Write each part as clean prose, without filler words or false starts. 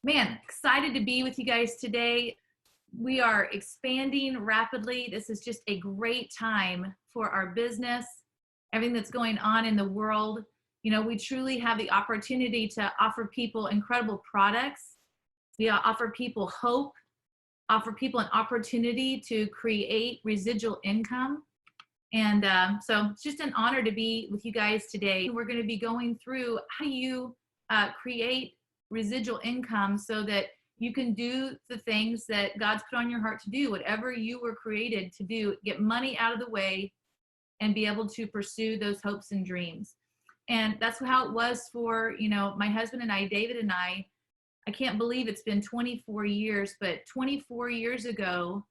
Man, excited to be with you guys today. We are expanding rapidly. This is just a great time for our business, everything that's going on in the world. You know, we truly have the opportunity to offer people incredible products. We offer people hope, offer people an opportunity to create residual income. And so it's just an honor to be with you guys today. We're going to be going through how you create residual income so that you can do the things that God's put on your heart to do, whatever you were created to do, get money out of the way and be able to pursue those hopes and dreams. And that's how it was for, my husband and I, David and I can't believe it's been 24 years, but 24 years ago,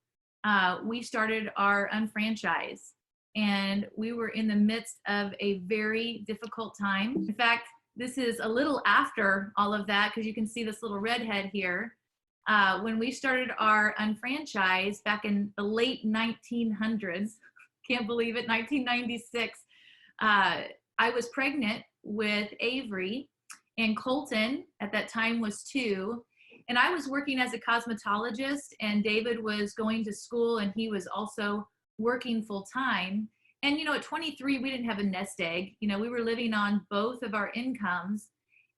we started our UnFranchise. And we were in the midst of a very difficult time. In fact, this is a little after all of that, because you can see this little redhead here. When we started our UnFranchise back in the late 1900s, can't believe it, 1996, I was pregnant with Avery, and Colton at that time was 2. And I was working as a cosmetologist, and David was going to school, and he was also working full time. And, at 23, we didn't have a nest egg. We were living on both of our incomes.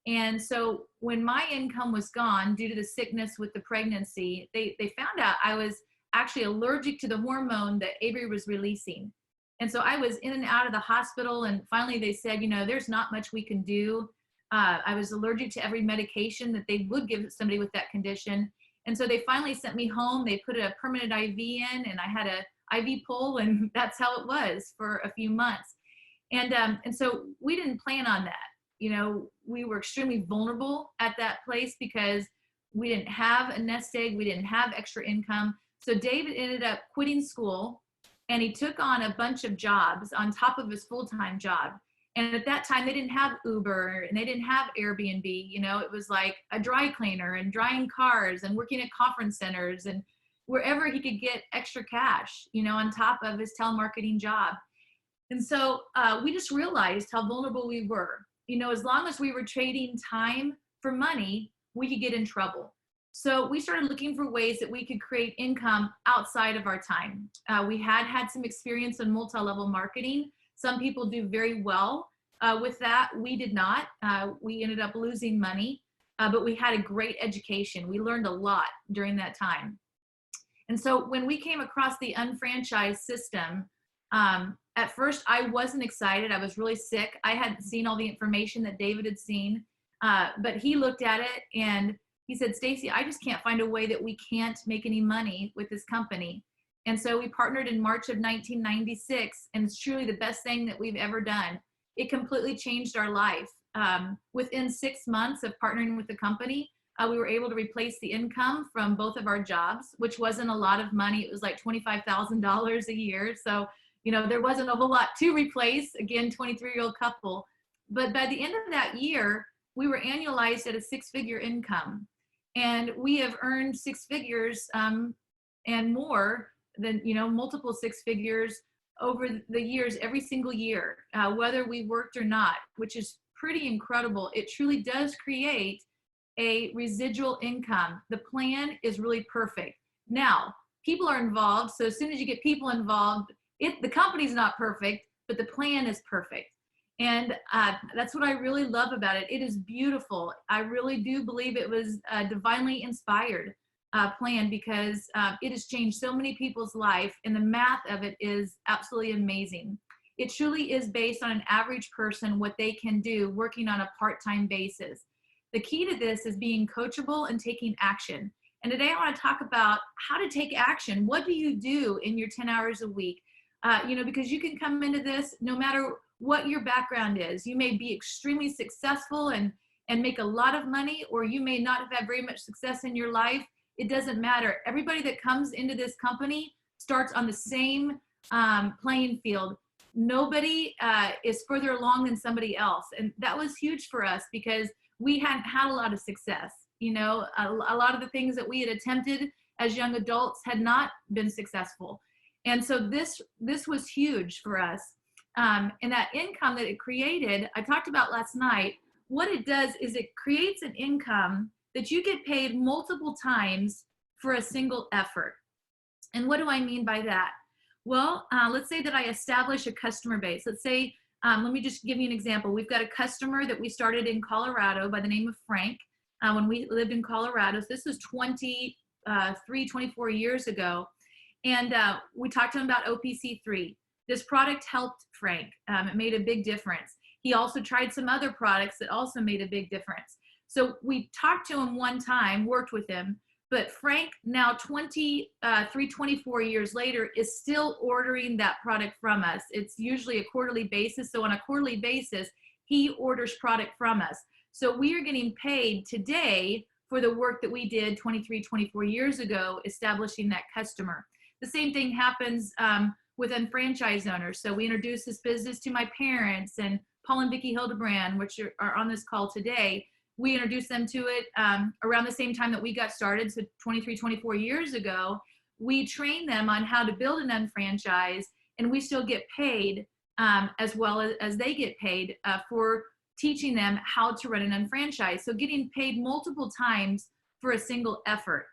And so when my income was gone due to the sickness with the pregnancy, they found out I was actually allergic to the hormone that Avery was releasing. And so I was in and out of the hospital. And finally they said, there's not much we can do. I was allergic to every medication that they would give somebody with that condition. And so they finally sent me home. They put a permanent IV in, and I had a IV pull, and that's how it was for a few months. And so we didn't plan on that. We were extremely vulnerable at that place because we didn't have a nest egg. We didn't have extra income. So David ended up quitting school, and he took on a bunch of jobs on top of his full-time job. And at that time, they didn't have Uber, and they didn't have Airbnb. It was like a dry cleaner and drying cars and working at conference centers and wherever he could get extra cash, on top of his telemarketing job. And so we just realized how vulnerable we were. As long as we were trading time for money, we could get in trouble. So we started looking for ways that we could create income outside of our time. We had some experience in multi-level marketing. Some people do very well with that. We did not. We ended up losing money, but we had a great education. We learned a lot during that time. And so when we came across the UnFranchise system, at first I wasn't excited. I was really sick. I hadn't seen all the information that David had seen, but he looked at it and he said, "Stacy, I just can't find a way that we can't make any money with this company." And so we partnered in March of 1996, and it's truly the best thing that we've ever done. It completely changed our life. Within 6 months of partnering with the company, we were able to replace the income from both of our jobs, which wasn't a lot of money. It was like $25,000 a year. So, there wasn't a whole lot to replace. Again, 23-year-old couple. But by the end of that year, we were annualized at a 6-figure income. And we have earned 6 figures and more than, multiple 6 figures over the years, every single year, whether we worked or not, which is pretty incredible. It truly does create a residual income. The plan is really perfect. Now, people are involved. So as soon as you get people involved, the company's not perfect, but the plan is perfect. And that's what I really love about it. It is beautiful. I really do believe it was a divinely inspired plan because it has changed so many people's life, and the math of it is absolutely amazing. It truly is based on an average person, what they can do working on a part-time basis. The key to this is being coachable and taking action. And today I want to talk about how to take action. What do you do in your 10 hours a week? Because you can come into this no matter what your background is. You may be extremely successful and make a lot of money, or you may not have had very much success in your life. It doesn't matter. Everybody that comes into this company starts on the same playing field. Nobody is further along than somebody else. And that was huge for us because we hadn't had a lot of success. A lot of the things that we had attempted as young adults had not been successful. And so this was huge for us. And that income that it created, I talked about last night, what it does is it creates an income that you get paid multiple times for a single effort. And what do I mean by that? Well, let's say that I establish a customer base. Let's say, let me just give you an example. We've got a customer that we started in Colorado by the name of Frank when we lived in Colorado. So this was 24 years ago. And we talked to him about OPC3. This product helped Frank. It made a big difference. He also tried some other products that also made a big difference. So we talked to him one time, worked with him, but Frank now 24 years later is still ordering that product from us. It's usually a quarterly basis. So on a quarterly basis, he orders product from us. So we are getting paid today for the work that we did 24 years ago, establishing that customer. The same thing happens with UnFranchise owners. So we introduced this business to my parents and Paul and Vicki Hildebrand, which are on this call today. We introduced them to it around the same time that we got started, so 24 years ago. We trained them on how to build an UnFranchise, and we still get paid as well as they get paid for teaching them how to run an UnFranchise. So getting paid multiple times for a single effort.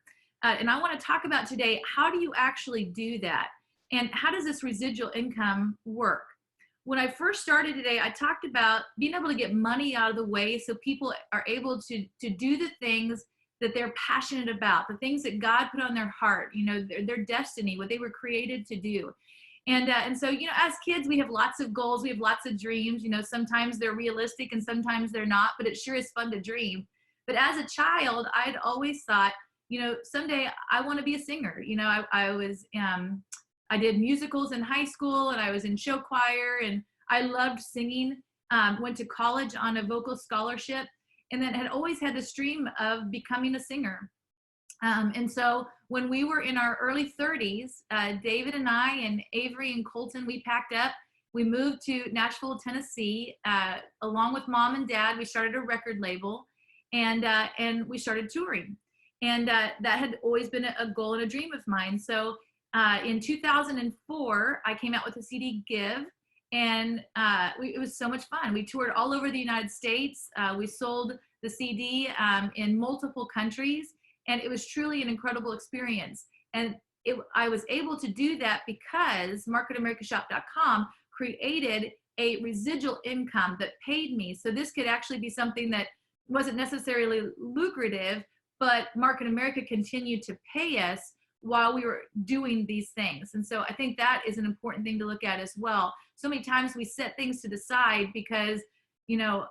And I want to talk about today, how do you actually do that? And how does this residual income work? When I first started today, I talked about being able to get money out of the way so people are able to do the things that they're passionate about, the things that God put on their heart, you know, their destiny, what they were created to do. And so, you know, as kids, we have lots of goals, we have lots of dreams, you know, sometimes they're realistic and sometimes they're not, but it sure is fun to dream. But as a child, I'd always thought, you know, someday I want to be a singer. You know, I did musicals in high school and I was in show choir and I loved singing, went to college on a vocal scholarship, and then had always had this dream of becoming a singer. And so when we were in our early 30s, David and I and Avery and Colton, we packed up, we moved to Nashville, Tennessee, along with mom and dad. We started a record label and we started touring. And that had always been a goal and a dream of mine. So in 2004, I came out with the CD Give, and it was so much fun. We toured all over the United States. We sold the CD in multiple countries, and it was truly an incredible experience. And I was able to do that because marketamericashop.com created a residual income that paid me. So this could actually be something that wasn't necessarily lucrative, but Market America continued to pay us while we were doing these things. And so I think that is an important thing to look at as well. So many times we set things to the side because, you know,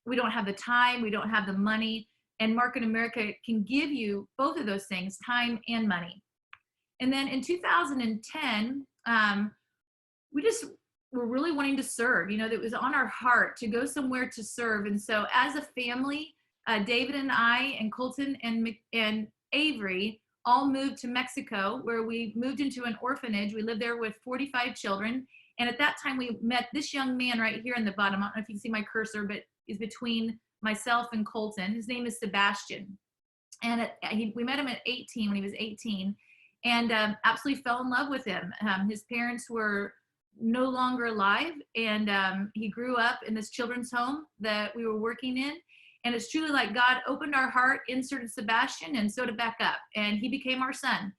we don't have the time, we don't have the money, and Market America can give you both of those things, time and money. And then in 2010, we just were really wanting to serve. You know, it was on our heart to go somewhere to serve. And so as a family, David and I and Colton and Avery all moved to Mexico, where we moved into an orphanage. We lived there with 45 children. And at that time, we met this young man right here in the bottom. I don't know if you can see my cursor, but he's between myself and Colton. His name is Sebastian. And we met him at 18, when he was 18, and absolutely fell in love with him. His parents were no longer alive, and he grew up in this children's home that we were working in. And it's truly like God opened our heart, inserted Sebastian, and sewed it back up, and he became our son.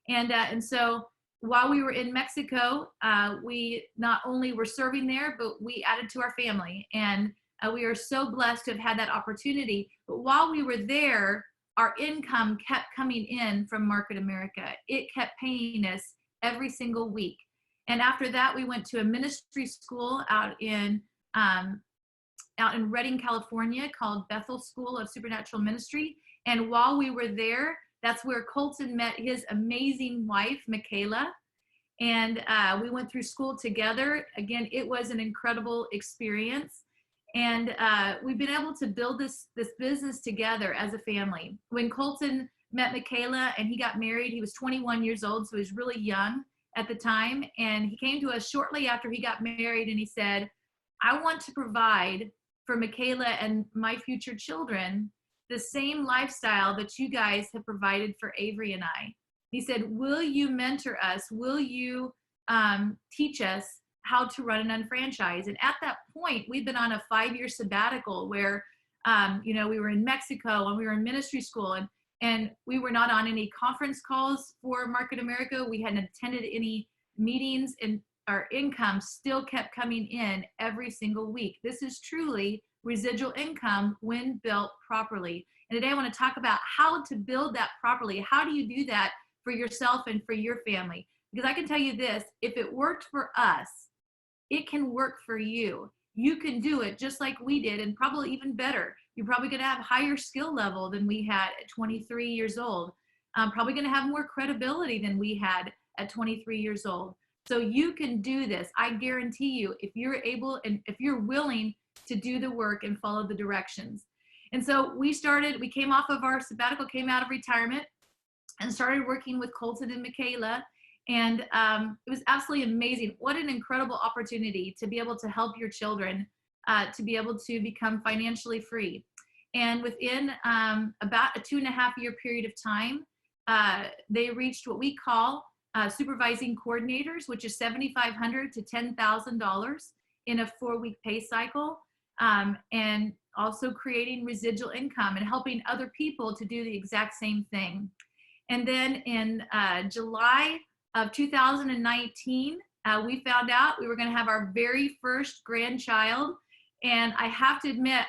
And so while we were in Mexico, we not only were serving there, but we added to our family. And we are so blessed to have had that opportunity. But while we were there, our income kept coming in from Market America. It kept paying us every single week. And after that, we went to a ministry school out in Redding, California, called Bethel School of Supernatural Ministry. And while we were there, that's where Colton met his amazing wife, Michaela. And we went through school together. Again, it was an incredible experience. And we've been able to build this business together as a family. When Colton met Michaela and he got married, he was 21 years old, so he was really young at the time. And he came to us shortly after he got married, and he said, I want to provide for Michaela and my future children the same lifestyle that you guys have provided for Avery and I. He said, will you mentor us? Will you teach us how to run an UnFranchise? And at that point, we've been on a 5-year sabbatical where We were in Mexico and we were in ministry school, and we were not on any conference calls for Market America. We hadn't attended any meetings, and our income still kept coming in every single week. This is truly residual income when built properly. And today I want to talk about how to build that properly. How do you do that for yourself and for your family? Because I can tell you this, if it worked for us, it can work for you. You can do it just like we did, and probably even better. You're probably going to have higher skill level than we had at 23 years old. Probably going to have more credibility than we had at 23 years old. So you can do this. I guarantee you, if you're able and if you're willing to do the work and follow the directions. And so we came off of our sabbatical, came out of retirement, and started working with Colton and Michaela. And it was absolutely amazing. What an incredible opportunity to be able to help your children to be able to become financially free. And within about a 2.5-year period of time, they reached what we call supervising coordinators, which is $7,500 to $10,000 in a 4-week pay cycle, and also creating residual income and helping other people to do the exact same thing. And then in July of 2019, we found out we were going to have our very first grandchild. And I have to admit,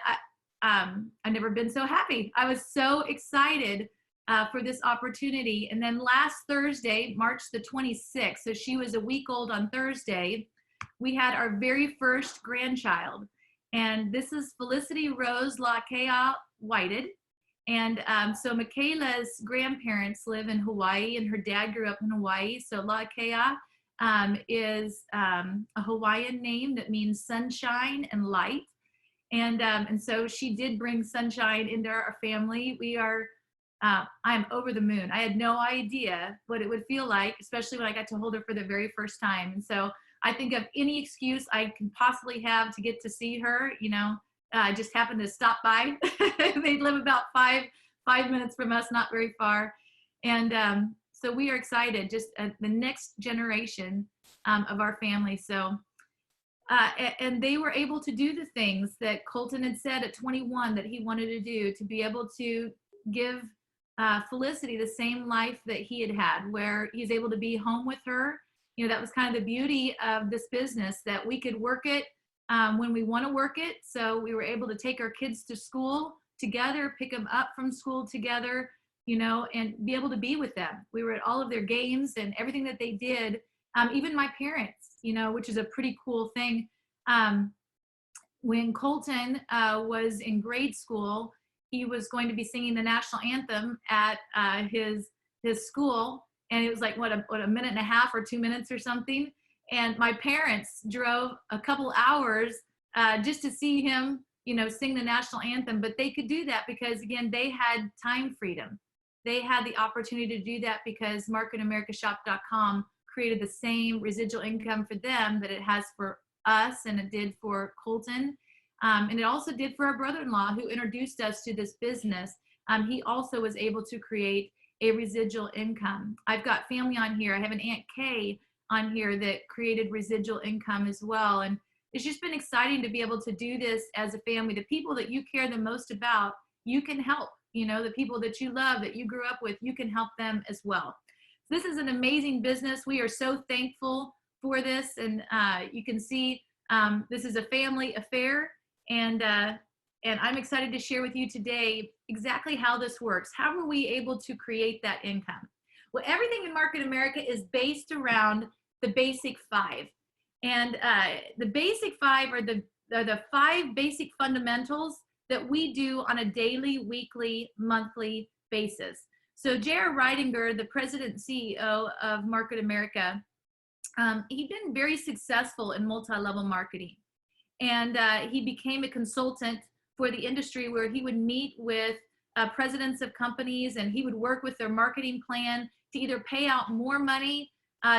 I've never been so happy. I was so excited for this opportunity. And then last Thursday, March the 26th, so she was a week old on Thursday, we had our very first grandchild. And this is Felicity Rose Lakea Whited. And so Michaela's grandparents live in Hawaii, and her dad grew up in Hawaii. So Lakea is a Hawaiian name that means sunshine and light. And so she did bring sunshine into our family. I'm over the moon. I had no idea what it would feel like, especially when I got to hold her for the very first time. And so I think of any excuse I can possibly have to get to see her, I just happened to stop by. They live about five minutes from us, not very far. And so we are excited, just the next generation of our family. So, and they were able to do the things that Colton had said at 21 that he wanted to do, to be able to give Felicity the same life that he had had, where he's able to be home with her. That was kind of the beauty of this business, that we could work it when we want to work it. So we were able to take our kids to school together, pick them up from school together, and be able to be with them. We were at all of their games and everything that they did. Even my parents, which is a pretty cool thing. When Colton was in grade school, he was going to be singing the national anthem at his school. And it was like, what a minute and a half or 2 minutes or something. And my parents drove a couple hours just to see him, sing the national anthem. But they could do that because, again, they had time freedom. They had the opportunity to do that because marketamericashop.com created the same residual income for them that it has for us, and it did for Colton. And it also did for our brother-in-law, who introduced us to this business. He also was able to create a residual income. I've got family on here. I have an Aunt Kay on here that created residual income as well. And it's just been exciting to be able to do this as a family. The people that you care the most about, you can help. The people that you love, that you grew up with, you can help them as well. This is an amazing business. We are so thankful for this. And you can see this is a family affair. And I'm excited to share with you today exactly how this works. How are we able to create that income? Well, everything in Market America is based around the basic 5. And the basic 5 are the 5 basic fundamentals that we do on a daily, weekly, monthly basis. So J.R. Reidinger, the president and CEO of Market America, he'd been very successful in multi-level marketing. And he became a consultant for the industry, where he would meet with presidents of companies, and he would work with their marketing plan to either pay out more money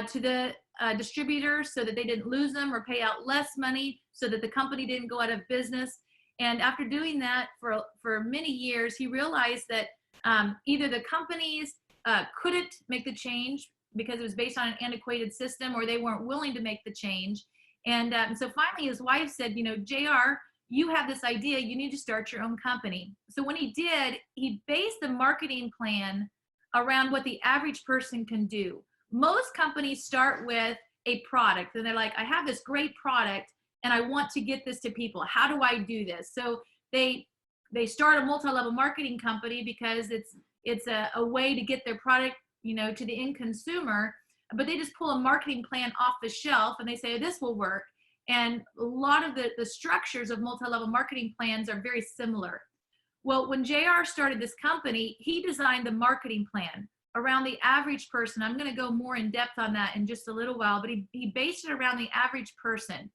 to the distributors so that they didn't lose them, or pay out less money so that the company didn't go out of business. And after doing that for many years, he realized that either the companies couldn't make the change because it was based on an antiquated system, or they weren't willing to make the change. And so finally his wife said, JR, you have this idea, you need to start your own company. So when he did, he based the marketing plan around what the average person can do. Most companies start with a product and they're like, I have this great product and I want to get this to people. How do I do this? So they start a multi-level marketing company because it's a way to get their product, you know, to the end consumer, but they just pull a marketing plan off the shelf and they say this will work. And a lot of the structures of multi-level marketing plans are very similar. Well, when JR started this company, he designed the marketing plan around the average person. I'm going to go more in depth on that in just a little while, but he based it around the average person.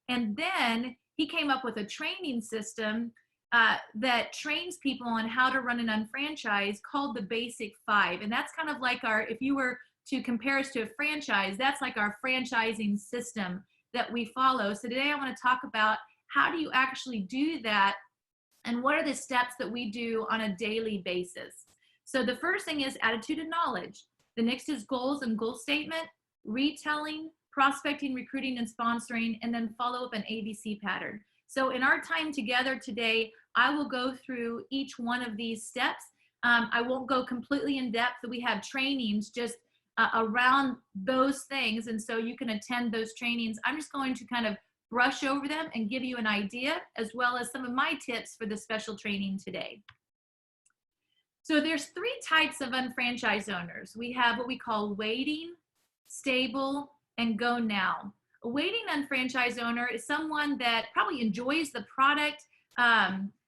And then he came up with a training system that trains people on how to run an unfranchise called the Basic Five. And that's kind of like our, if you were to compare us to a franchise, that's like our franchising system that we follow. So today I want to talk about how do you actually do that and what are the steps that we do on a daily basis. So the first thing is attitude and knowledge. The next is goals and goal statement, retelling, prospecting, recruiting, and sponsoring, and then follow up an ABC pattern. So in our time together today, I will go through each one of these steps. I won't go completely in depth. We have trainings just around those things, and so you can attend those trainings. I'm just going to kind of brush over them and give you an idea, as well as some of my tips for the special training today. So there's three types of unfranchised owners. We have what we call waiting, stable, and go now. A waiting unfranchised owner is someone that probably enjoys the product.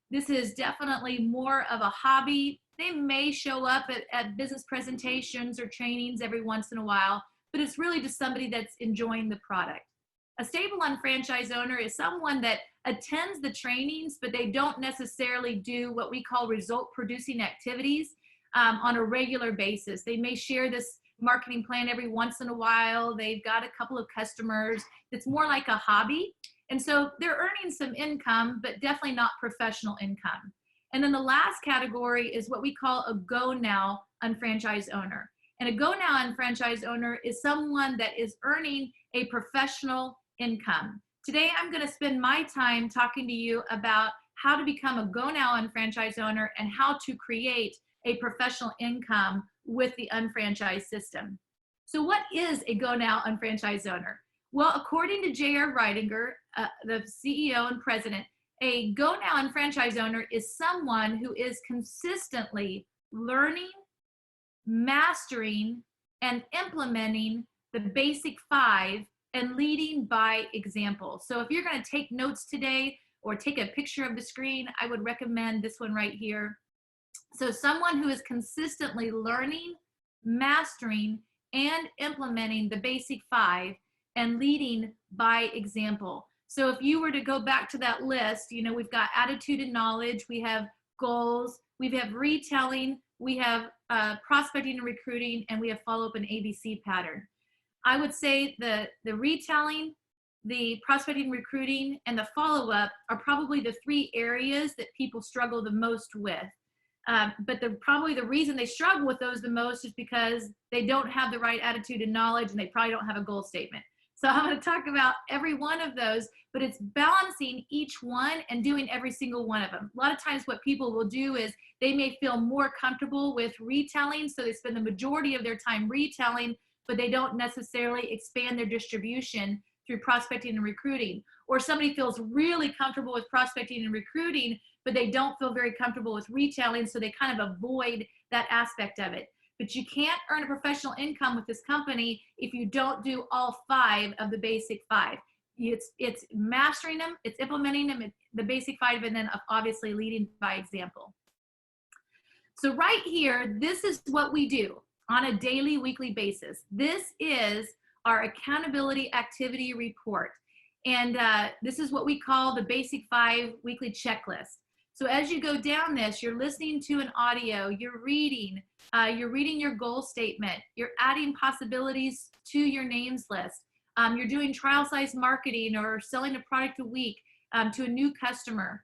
This is definitely more of a hobby. They may show up at business presentations or trainings every once in a while, but it's really just somebody that's enjoying the product. A stable unfranchised owner is someone that attends the trainings, but they don't necessarily do what we call result producing activities on a regular basis. They may share this marketing plan every once in a while. They've got a couple of customers. It's more like a hobby. And so they're earning some income, but definitely not professional income. And then the last category is what we call a go now unfranchised owner. And a go now unfranchised owner is someone that is earning a professional income. Today, I'm going to spend my time talking to you about how to become a go now unfranchised owner and how to create a professional income with the unfranchised system. So what is a go now unfranchised owner? Well, according to J.R. Reidinger, the CEO and president, a go now unfranchised owner is someone who is consistently learning, mastering, and implementing the Basic Five and leading by example. So if you're going to take notes today or take a picture of the screen, I would recommend this one right here. So someone who is consistently learning, mastering, and implementing the Basic Five and leading by example. So if you were to go back to that list, you know, we've got attitude and knowledge, we have goals, we have retelling, we have prospecting and recruiting, and we have follow-up and ABC pattern. I would say the retelling, the prospecting and recruiting, and the follow-up are probably the three areas that people struggle the most with. But probably the reason they struggle with those the most is because they don't have the right attitude and knowledge, and they probably don't have a goal statement. So I'm going to talk about every one of those, but it's balancing each one and doing every single one of them. A lot of times what people will do is they may feel more comfortable with retelling, so they spend the majority of their time retelling, but they don't necessarily expand their distribution through prospecting and recruiting. Or somebody feels really comfortable with prospecting and recruiting, but they don't feel very comfortable with retailing, so they kind of avoid that aspect of it. But you can't earn a professional income with this company if you don't do all five of the Basic Five. It's mastering them, it's implementing them, the Basic Five, and then obviously leading by example. So right here, this is what we do on a daily, weekly basis. This is our accountability activity report. And this is what we call the Basic Five weekly checklist. So as you go down this, you're listening to an audio, you're reading your goal statement, you're adding possibilities to your names list, you're doing trial size marketing or selling a product a week to a new customer.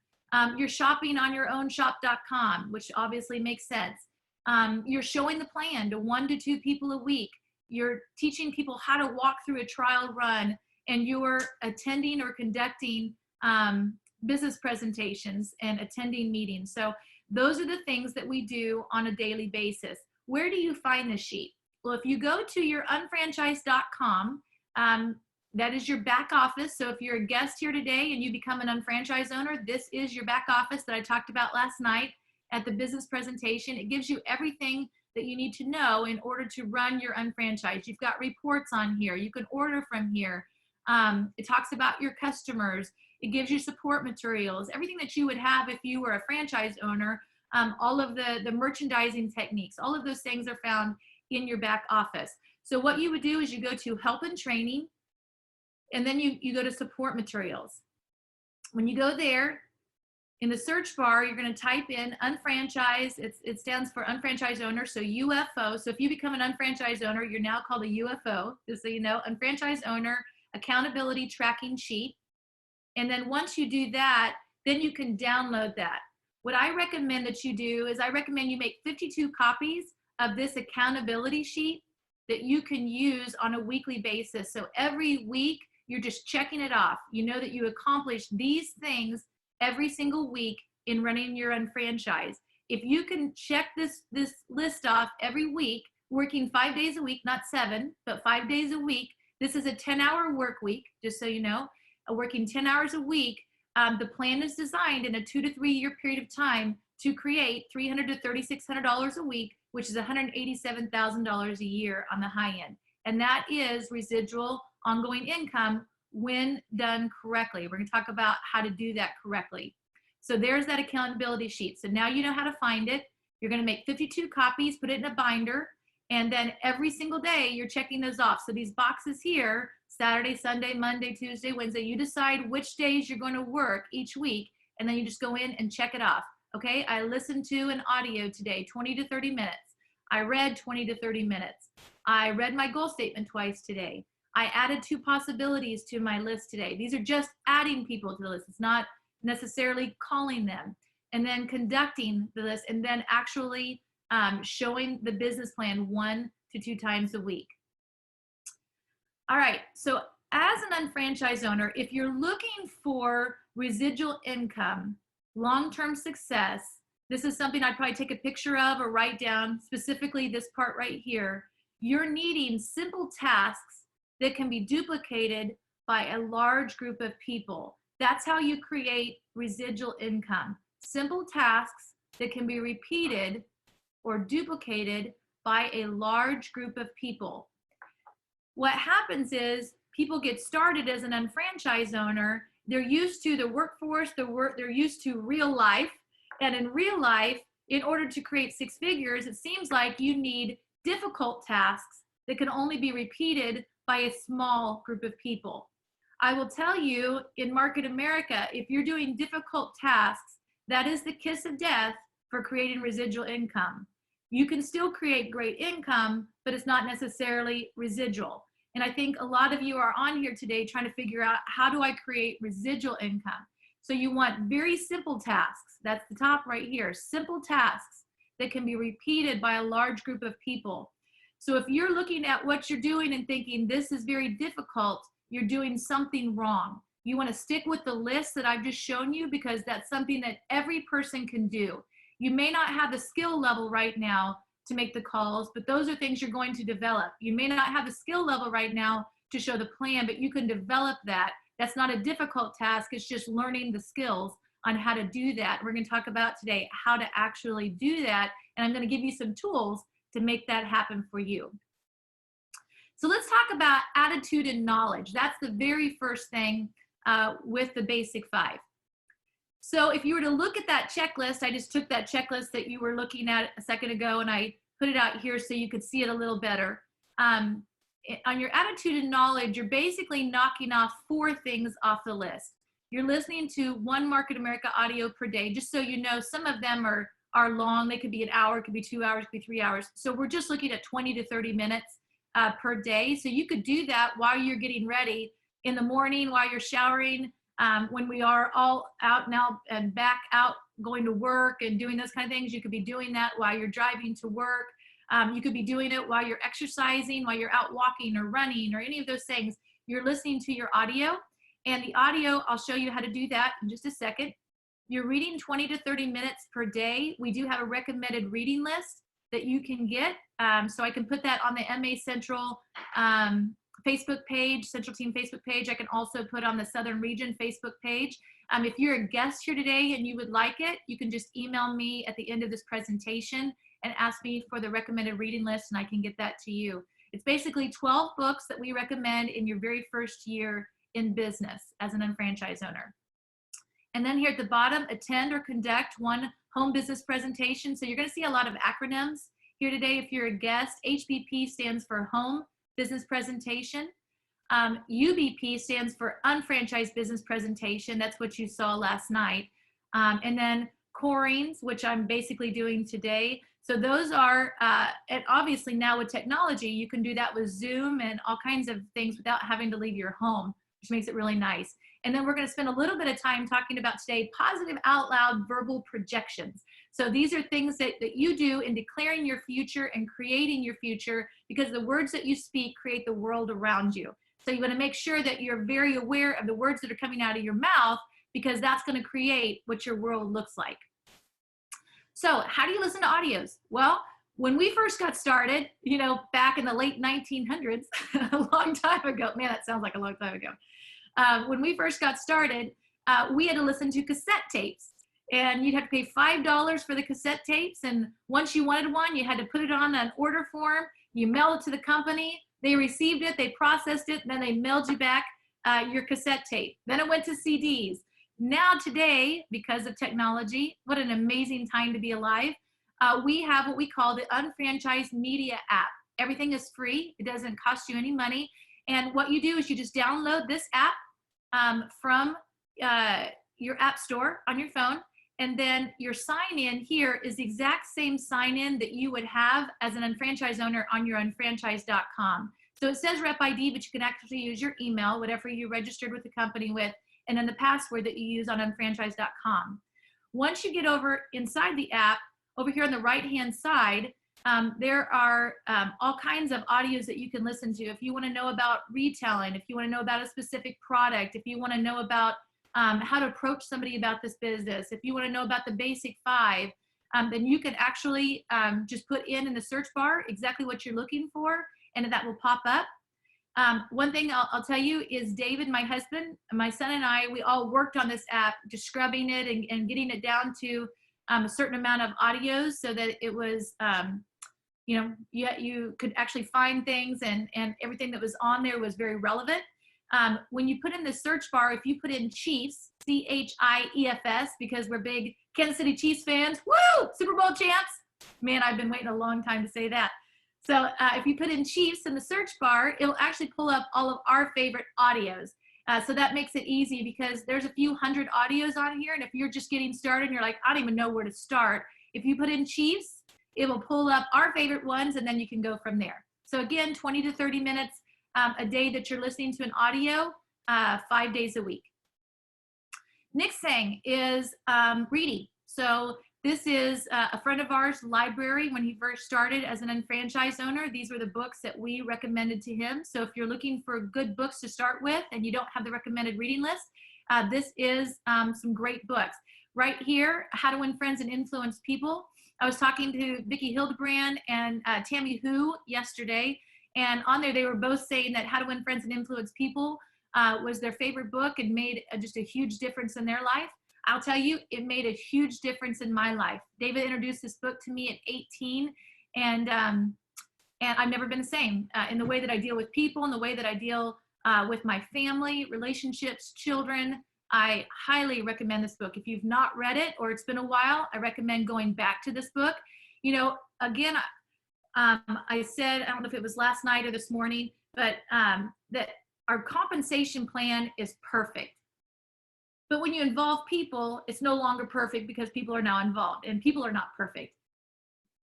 You're shopping on your own shop.com, which obviously makes sense. You're showing the plan to 1 to 2 people a week. You're teaching people how to walk through a trial run, and you're attending or conducting business presentations and attending meetings. So those are the things that we do on a daily basis. Where do you find the sheet? Well, if you go to your unfranchise.com, that is your back office. So if you're a guest here today and you become an unfranchise owner, this is your back office that I talked about last night at the business presentation. It gives you everything that you need to know in order to run your unfranchise. You've got reports on here. You can order from here. It talks about your customers. It gives you support materials, everything that you would have if you were a franchise owner. All of the merchandising techniques, all of those things are found in your back office. So what you would do is you go to help and training, and then you go to support materials. When you go there, in the search bar, you're going to type in unfranchise. It stands for unfranchise owner, so UFO. So if you become an unfranchise owner, you're now called a UFO, just so you know, unfranchise owner accountability tracking sheet. And then once you do that, then you can download that. What I recommend that you do is I recommend you make 52 copies of this accountability sheet that you can use on a weekly basis. So every week, you're just checking it off. You know that you accomplished these things every single week in running your unfranchise. If you can check this list off every week, working 5 days a week, not 7, but 5 days a week, this is a 10-hour work week, just so you know, working 10 hours a week. The plan is designed in a 2 to 3 year period of time to create $300 to $3,600 a week, which is $187,000 a year on the high end. And that is residual ongoing income when done correctly. We're going to talk about how to do that correctly. So there's that accountability sheet. So now you know how to find it. You're going to make 52 copies, put it in a binder, and then every single day you're checking those off. So these boxes here, Saturday, Sunday, Monday, Tuesday, Wednesday, you decide which days you're going to work each week, and then you just go in and check it off. Okay, I listened to an audio today, 20 to 30 minutes. I read 20 to 30 minutes. I read my goal statement twice today. I added 2 possibilities to my list today. These are just adding people to the list. It's not necessarily calling them. And then conducting the list, and then actually showing the business plan 1 to 2 times a week. All right, so as an unfranchised owner, if you're looking for residual income, long-term success, this is something I'd probably take a picture of or write down, specifically this part right here. You're needing simple tasks that can be duplicated by a large group of people. That's how you create residual income. Simple tasks that can be repeated or duplicated by a large group of people. What happens is people get started as an unfranchised owner. They're used to the workforce, they're used to real life. And in real life, in order to create 6 figures, it seems like you need difficult tasks that can only be repeated by a small group of people. I will tell you, in Market America, if you're doing difficult tasks, that is the kiss of death for creating residual income. You can still create great income, but it's not necessarily residual. And I think a lot of you are on here today trying to figure out, how do I create residual income? So you want very simple tasks. That's the top right here. Simple tasks that can be repeated by a large group of people. So if you're looking at what you're doing and thinking this is very difficult, you're doing something wrong. You want to stick with the list that I've just shown you, because that's something that every person can do. You may not have the skill level right now to make the calls, but those are things you're going to develop. You may not have the skill level right now to show the plan, but you can develop that. That's not a difficult task. It's just learning the skills on how to do that. We're going to talk about today how to actually do that, and I'm going to give you some tools to make that happen for you. So let's talk about attitude and knowledge. That's the very first thing with the basic 5. So if you were to look at that checklist, I just took that checklist that you were looking at a second ago and I put it out here so you could see it a little better. On your attitude and knowledge, you're basically knocking off 4 things off the list. You're listening to 1 Market America audio per day, just so you know. Some of them are long. They could be an hour, it could be 2 hours, it could be 3 hours. So we're just looking at 20 to 30 minutes per day. So you could do that while you're getting ready in the morning, while you're showering, when we are all out now and back out going to work and doing those kind of things. You could be doing that while you're driving to work. You could be doing it while you're exercising, while you're out walking or running or any of those things. You're listening to your audio, And the audio, I'll show you how to do that in just a second. You're reading 20 to 30 minutes per day. We do have a recommended reading list that you can get. So I can put that on the MA Central Facebook page, Central Team Facebook page. I can also put on the Southern Region Facebook page. If you're a guest here today and you would like it, you can just email me at the end of this presentation and ask me for the recommended reading list, and I can get that to you. It's basically 12 books that we recommend in your very first year in business as an unfranchised owner. And then here at the bottom, attend or conduct one home business presentation. So you're going to see a lot of acronyms here today. If you're a guest, HBP stands for Home Business Presentation. UBP stands for Unfranchised Business Presentation. That's what you saw last night. And then CORINGs, which I'm basically doing today. So those are, and obviously now with technology, you can do that with Zoom and all kinds of things without having to leave your home, which makes it really nice. And then we're going to spend a little bit of time talking about today, positive out loud verbal projections. So these are things that you do in declaring your future and creating your future, because the words that you speak create the world around you. So you want to make sure that you're very aware of the words that are coming out of your mouth, because that's going to create what your world looks like. So how do you listen to audios? Well, when we first got started, you know, back in the late 1900s, a long time ago, man, that sounds like a long time ago. When we first got started, we had to listen to cassette tapes, and you'd have to pay $5 for the cassette tapes. And once you wanted one, you had to put it on an order form. You mail it to the company. They received it, they processed it, and then they mailed you back your cassette tape. Then it went to CDs. Now today, because of technology, what an amazing time to be alive. We have what we call the UnFranchise Media app. Everything is free. It doesn't cost you any money. And what you do is you just download this app from your app store on your phone. And then your sign in here is the exact same sign in that you would have as an unfranchised owner on your unfranchise.com. So it says rep ID, but you can actually use your email, whatever you registered with the company with, and then the password that you use on unfranchise.com. Once you get over inside the app, over here on the right-hand side, there are all kinds of audios that you can listen to. If you want to know about retailing, if you want to know about a specific product, if you want to know about how to approach somebody about this business, if you want to know about the basic 5, then you can actually just put in the search bar exactly what you're looking for, and that will pop up. One thing I'll tell you is David, my husband, my son and I, we all worked on this app, just scrubbing it and getting it down to a certain amount of audios so that it was, you know, you could actually find things, and everything that was on there was very relevant. When you put in the search bar, if you put in Chiefs, CHIEFS, because we're big Kansas City Chiefs fans, woo, Super Bowl champs. Man, I've been waiting a long time to say that. So if you put in Chiefs in the search bar, it'll actually pull up all of our favorite audios. So that makes it easy, because there's a few hundred audios on here. And if you're just getting started and you're like, I don't even know where to start, if you put in Chiefs, it will pull up our favorite ones, and then you can go from there. So again, 20 to 30 minutes a day that you're listening to an audio, 5 days a week. Next thing is reading. So this is a friend of ours' library. When he first started as an unfranchised owner, these were the books that we recommended to him. So if you're looking for good books to start with and you don't have the recommended reading list, this is some great books. Right here, How to Win Friends and Influence People. I was talking to Vicki Hildebrand and Tammy Hu yesterday, and on there they were both saying that How to Win Friends and Influence People was their favorite book and made just a huge difference in their life. I'll tell you, it made a huge difference in my life. David introduced this book to me at 18, and I've never been the same in the way that I deal with people, in the way that I deal with my family, relationships, children. I highly recommend this book. If you've not read it or it's been a while, I recommend going back to this book. You know, again, I said, I don't know if it was last night or this morning, but that our compensation plan is perfect. But when you involve people, it's no longer perfect, because people are now involved, and people are not perfect.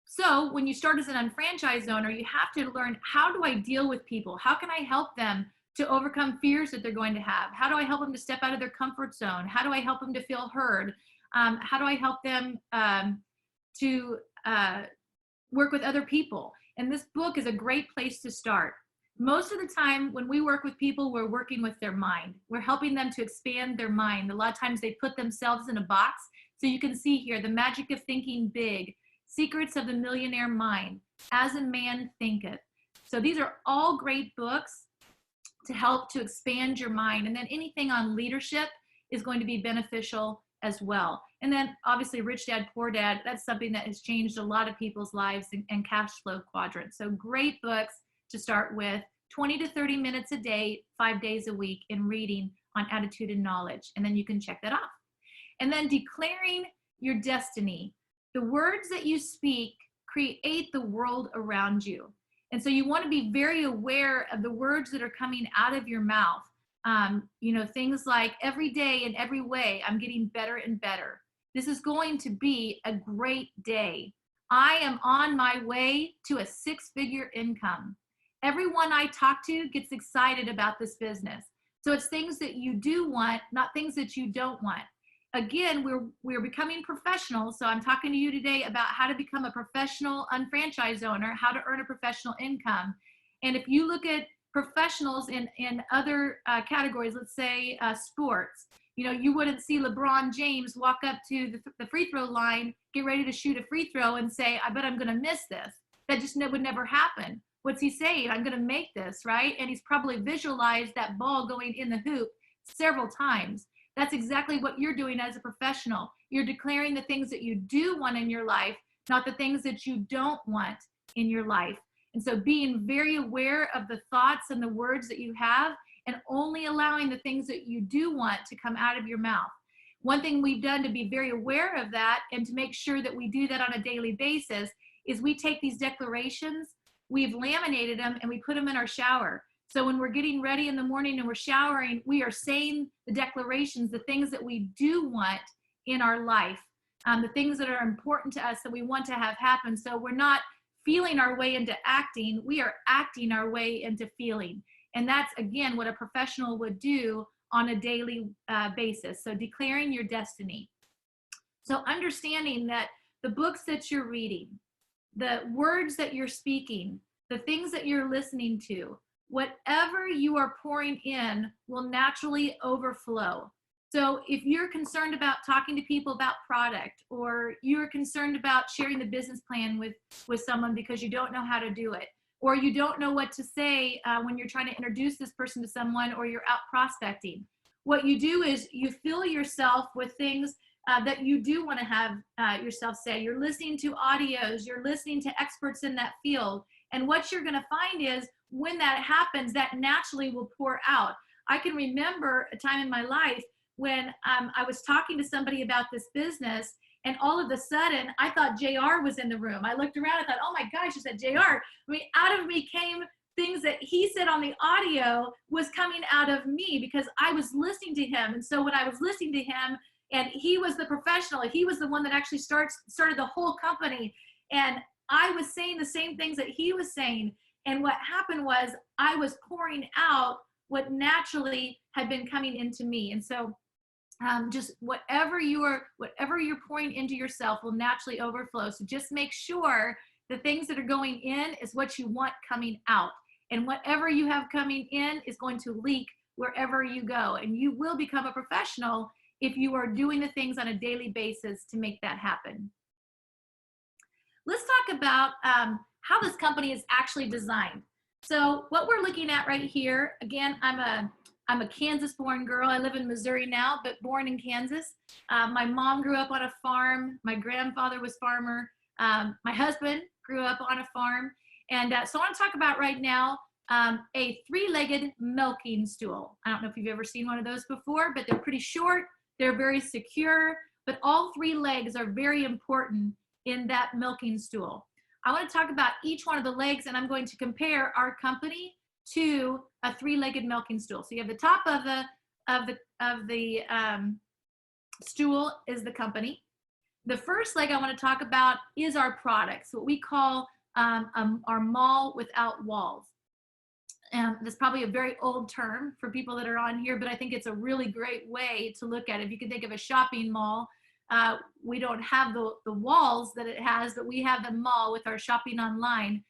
So when you start as an unfranchised owner, you have to learn, how do I deal with people? How can I help them to overcome fears that they're going to have? How do I help them to step out of their comfort zone? How do I help them to feel heard? How do I help them to work with other people? And this book is a great place to start. Most of the time when we work with people, we're working with their mind. We're helping them to expand their mind. A lot of times they put themselves in a box. So you can see here, The Magic of Thinking Big, Secrets of the Millionaire Mind, As a Man Thinketh. So these are all great books to help to expand your mind. And then anything on leadership is going to be beneficial as well. And then obviously Rich Dad, Poor Dad, that's something that has changed a lot of people's lives, and Cash Flow Quadrant. So great books to start with, 20 to 30 minutes a day, 5 days a week in reading on attitude and knowledge. And then you can check that off. And then declaring your destiny. The words that you speak create the world around you. And so you want to be very aware of the words that are coming out of your mouth. You know, things like, every day in every way, I'm getting better and better. This is going to be a great day. I am on my way to a 6-figure income. Everyone I talk to gets excited about this business. So it's things that you do want, not things that you don't want. Again, we're becoming professionals. So I'm talking to you today about how to become a professional unfranchised owner, how to earn a professional income. And if you look at professionals in other categories, let's say sports, you know, you wouldn't see LeBron James walk up to the free throw line, get ready to shoot a free throw and say, I bet I'm going to miss this. That just would never happen. What's he saying? I'm going to make this, right? And he's probably visualized that ball going in the hoop several times. That's exactly what you're doing as a professional. You're declaring the things that you do want in your life, not the things that you don't want in your life. And so being very aware of the thoughts and the words that you have, and only allowing the things that you do want to come out of your mouth. One thing we've done to be very aware of that and to make sure that we do that on a daily basis is we take these declarations, we've laminated them, and we put them in our shower. So when we're getting ready in the morning and we're showering, we are saying the declarations, the things that we do want in our life, the things that are important to us that we want to have happen. So we're not feeling our way into acting, we are acting our way into feeling. And that's, again, what a professional would do on a daily basis. So declaring your destiny. So understanding that the books that you're reading, the words that you're speaking, the things that you're listening to, whatever you are pouring in will naturally overflow. So if you're concerned about talking to people about product, or you're concerned about sharing the business plan with someone because you don't know how to do it, or you don't know what to say when you're trying to introduce this person to someone, or you're out prospecting, what you do is you fill yourself with things that you do want to have yourself say. You're listening to audios, you're listening to experts in that field. And what you're going to find is when that happens, that naturally will pour out. I can remember a time in my life when I was talking to somebody about this business, and all of a sudden I thought JR was in the room. I looked around, I thought, oh my gosh, you said JR. I mean, out of me came things that he said on the audio was coming out of me because I was listening to him. And so when I was listening to him, and he was the professional, he was the one that actually started the whole company, and I was saying the same things that he was saying. And what happened was I was pouring out what naturally had been coming into me. And so just whatever you're pouring into yourself will naturally overflow. So just make sure the things that are going in is what you want coming out. And whatever you have coming in is going to leak wherever you go. And you will become a professional if you are doing the things on a daily basis to make that happen. Let's talk about how this company is actually designed. So what we're looking at right here, again, I'm a Kansas-born girl. I live in Missouri now, but born in Kansas. My mom grew up on a farm. My grandfather was farmer. My husband grew up on a farm. And so I want to talk about right now a 3-legged milking stool. I don't know if you've ever seen one of those before, but they're pretty short. They're very secure, but all 3 legs are very important in that milking stool. I want to talk about each one of the legs, and I'm going to compare our company to a 3-legged milking stool. So you have the top of the stool is the company. The first leg I want to talk about is our products, what we call our mall without walls. That's probably a very old term for people that are on here, but I think it's a really great way to look at it. If you can think of a shopping mall, we don't have the walls that it has, but we have the mall with our shopping online.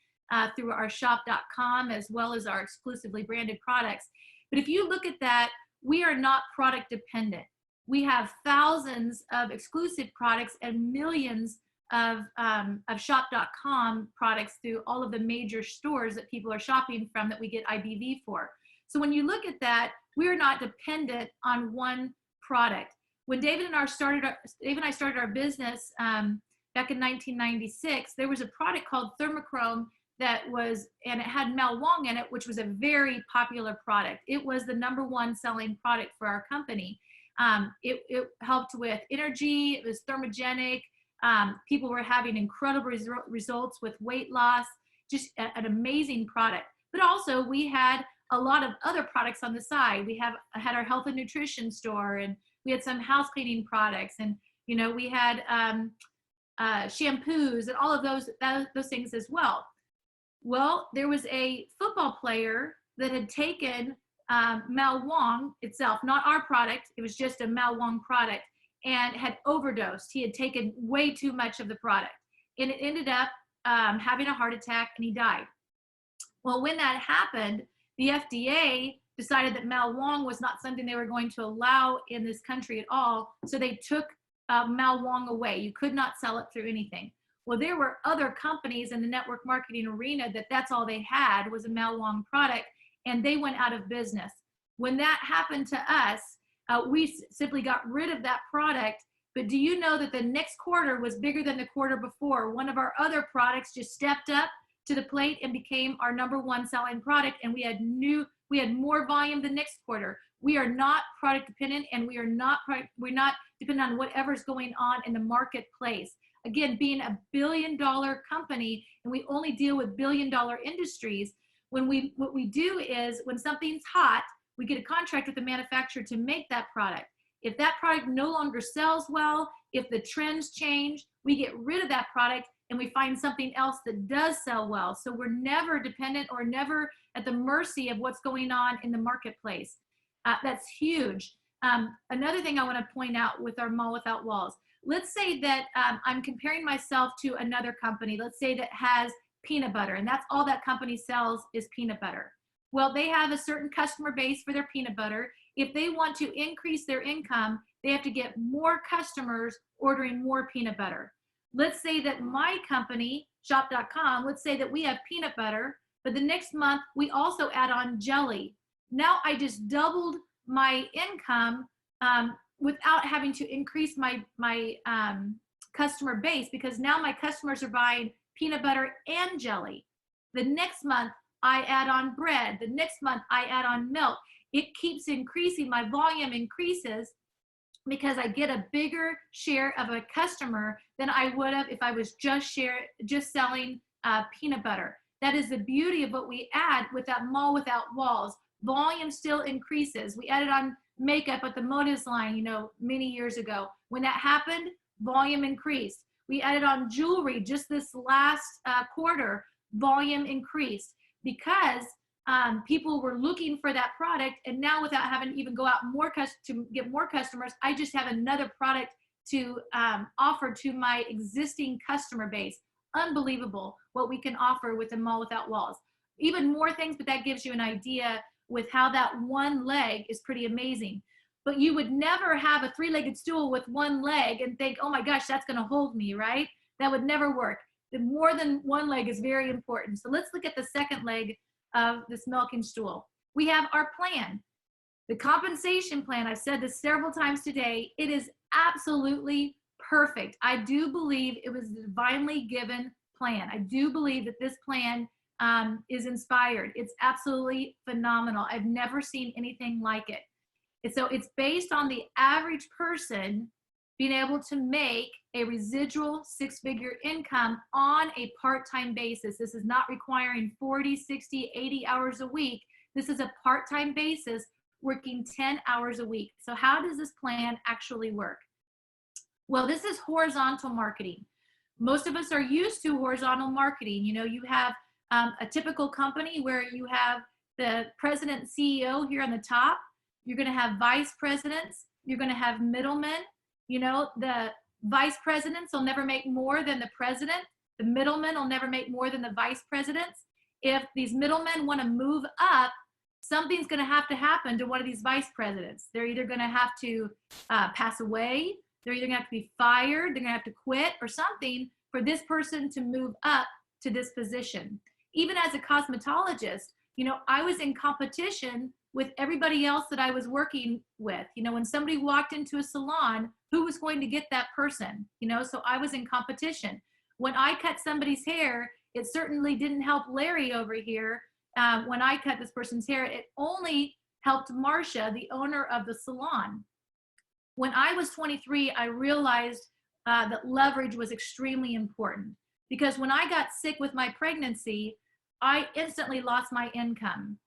through our shop.com, as well as our exclusively branded products. But if you look at that, we are not product dependent. We have thousands of exclusive products and millions of shop.com products through all of the major stores that people are shopping from that we get IBV for. So when you look at that, we're not dependent on one product. When David and I started our business back in 1996, there was a product called Thermochrome and it had Mel Wong in it, which was a very popular product. It was the #1 selling product for our company. It helped with energy. It was thermogenic. People were having incredible results with weight loss, just an amazing product. But also we had a lot of other products on the side. We had our health and nutrition store, and we had some house cleaning products, and we had shampoos and all of those things as well. Well, there was a football player that had taken Mel Wong itself, not our product. It was just a Mel Wong product, and had overdosed. He had taken way too much of the product, and it ended up having a heart attack, and he died. Well, when that happened, the FDA decided that Mel Wong was not something they were going to allow in this country at all, so they took Mel Wong away. You could not sell it through anything. Well, there were other companies in the network marketing arena that's all they had was a Mel Wong product, and they went out of business. When that happened to us, we simply got rid of that product. But do you know that the next quarter was bigger than the quarter before? One of our other products just stepped up to the plate and became our #1 selling product, and we had more volume the next quarter. We are not product dependent, and we're not dependent on whatever's going on in the marketplace. Again, being a billion-dollar company, and we only deal with billion-dollar industries, what we do is when something's hot, we get a contract with the manufacturer to make that product. If that product no longer sells well, if the trends change, we get rid of that product and we find something else that does sell well. So we're never dependent or never at the mercy of what's going on in the marketplace. That's huge. Another thing I want to point out with our Mall Without Walls, let's say that I'm comparing myself to another company, let's say that has peanut butter, and that's all that company sells is peanut butter. Well, they have a certain customer base for their peanut butter. If they want to increase their income, they have to get more customers ordering more peanut butter. Let's say that my company, shop.com, let's say that we have peanut butter, but the next month we also add on jelly. Now I just doubled my income without having to increase my customer base, because now my customers are buying peanut butter and jelly. The next month I add on bread. The next month I add on milk. It keeps increasing. My volume increases because I get a bigger share of a customer than I would have if I was just selling peanut butter. That is the beauty of what we add with that Mall Without Walls. Volume still increases. We added on makeup at the Modas line, many years ago. When that happened, volume increased. We added on jewelry just this last quarter, volume increased because people were looking for that product, and now without having to even go out to get more customers, I just have another product to offer to my existing customer base. Unbelievable what we can offer with the Mall Without Walls. Even more things, but that gives you an idea with how that one leg is pretty amazing. But you would never have a 3-legged stool with one leg and think, oh my gosh, that's going to hold me, right? That would never work. The more than one leg is very important. So let's look at the second leg of this milking stool. We have our plan. The compensation plan, I've said this several times today, it is absolutely perfect. I do believe it was a divinely given plan. I do believe that this plan is inspired. It's absolutely phenomenal. I've never seen anything like it. And so it's based on the average person being able to make a residual 6-figure income on a part-time basis. This is not requiring 40, 60, 80 hours a week. This is a part-time basis working 10 hours a week. So how does this plan actually work? Well, this is horizontal marketing. Most of us are used to horizontal marketing. You have a typical company where you have the president and CEO here on the top. You're going to have vice presidents. You're going to have middlemen. The vice presidents will never make more than the president. The middlemen will never make more than the vice presidents. If these middlemen want to move up, something's going to happen to one of these vice presidents. They're either going to have to pass away, they're either going to have to be fired, they're going to have to quit or something for this person to move up to this position. Even as a cosmetologist, I was in competition with everybody else that I was working with. When somebody walked into a salon, who was going to get that person? So I was in competition. When I cut somebody's hair, it certainly didn't help Larry over here. When I cut this person's hair, it only helped Marcia, the owner of the salon. When I was 23, I realized that leverage was extremely important, because when I got sick with my pregnancy, I instantly lost my income.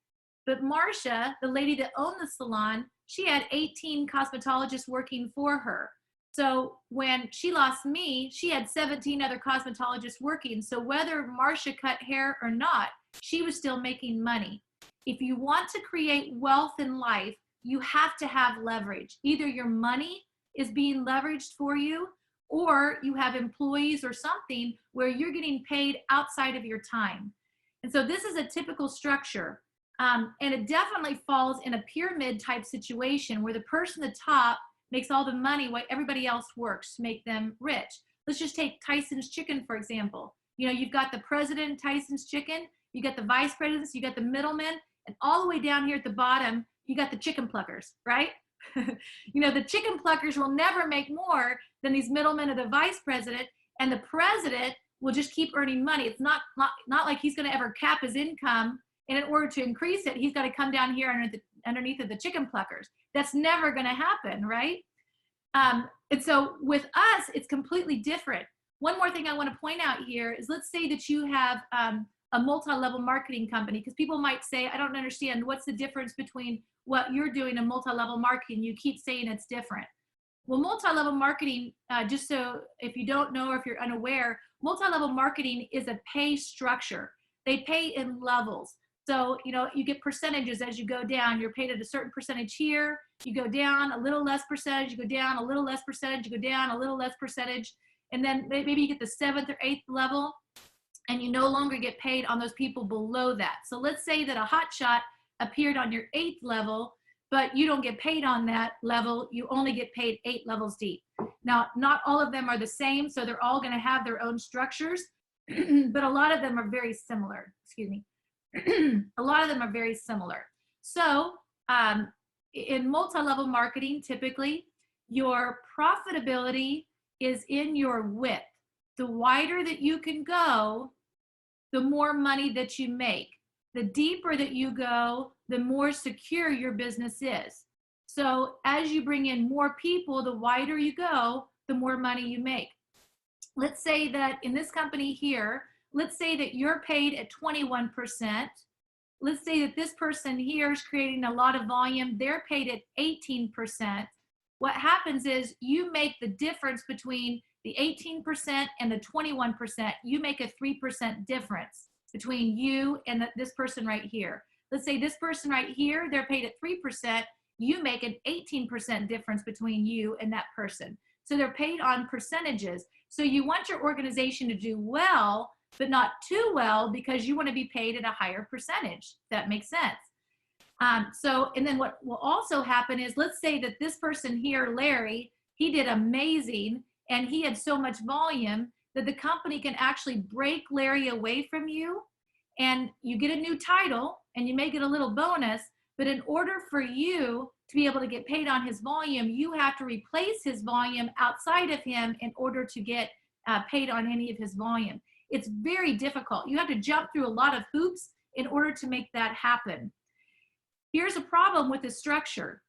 But Marcia, the lady that owned the salon, she had 18 cosmetologists working for her. So when she lost me, she had 17 other cosmetologists working. So whether Marcia cut hair or not, she was still making money. If you want to create wealth in life, you have to have leverage. Either your money is being leveraged for you, or you have employees or something where you're getting paid outside of your time. And so this is a typical structure. And it definitely falls in a pyramid type situation where the person at the top makes all the money while everybody else works to make them rich. Let's just take Tyson's Chicken, for example. You've got the president of Tyson's Chicken, you got the vice presidents, you got the middlemen, and all the way down here at the bottom, you got the chicken pluckers, right? The chicken pluckers will never make more than these middlemen of the vice president, and the president will just keep earning money. It's not like he's going to ever cap his income, and in order to increase it, he's got to come down here underneath of the chicken pluckers. That's never going to happen, right? And so with us, it's completely different. One more thing I want to point out here is, let's say that you have a multi-level marketing company, because people might say, I don't understand, what's the difference between what you're doing and multi-level marketing? You keep saying it's different. Well, multi-level marketing, just so if you don't know or if you're unaware, multi-level marketing is a pay structure. They pay in levels. So, you get percentages as you go down. You're paid at a certain percentage here. You go down a little less percentage. You go down a little less percentage. You go down a little less percentage. And then maybe you get the 7th or 8th level, and you no longer get paid on those people below that. So let's say that a hot shot appeared on your 8th level, but you don't get paid on that level. You only get paid 8 levels deep. Now, not all of them are the same, so they're all going to have their own structures, but a lot of them are very similar. Excuse me. A lot of them are very similar. So in multi-level marketing, typically your profitability is in your width. The wider that you can go, the more money that you make. The deeper that you go, the more secure your business is. So as you bring in more people, the wider you go, the more money you make. Let's say that in this company here, let's say that you're paid at 21%. Let's say that this person here is creating a lot of volume. They're paid at 18%. What happens is you make the difference between the 18% and the 21%. You make a 3% difference between you and this person right here. Let's say this person right here, they're paid at 3%. You make an 18% difference between you and that person. So they're paid on percentages. So you want your organization to do well, but not too well, because you want to be paid at a higher percentage. That makes sense. And then what will also happen is, let's say that this person here, Larry, he did amazing and he had so much volume that the company can actually break Larry away from you, and you get a new title and you may get a little bonus, but in order for you to be able to get paid on his volume, you have to replace his volume outside of him in order to get paid on any of his volume. It's very difficult. You have to jump through a lot of hoops in order to make that happen. Here's a problem with the structure.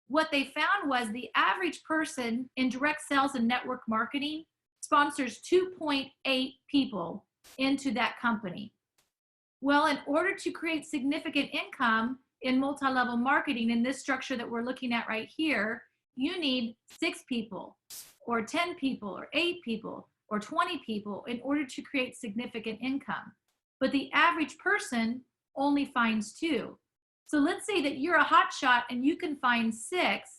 What they found was the average person in direct sales and network marketing sponsors 2.8 people into that company. Well, in order to create significant income in multi-level marketing, in this structure that we're looking at right here, you need 6 people or 10 people or 8 people or 20 people in order to create significant income. But the average person only finds 2. So let's say that you're a hot shot and you can find 6.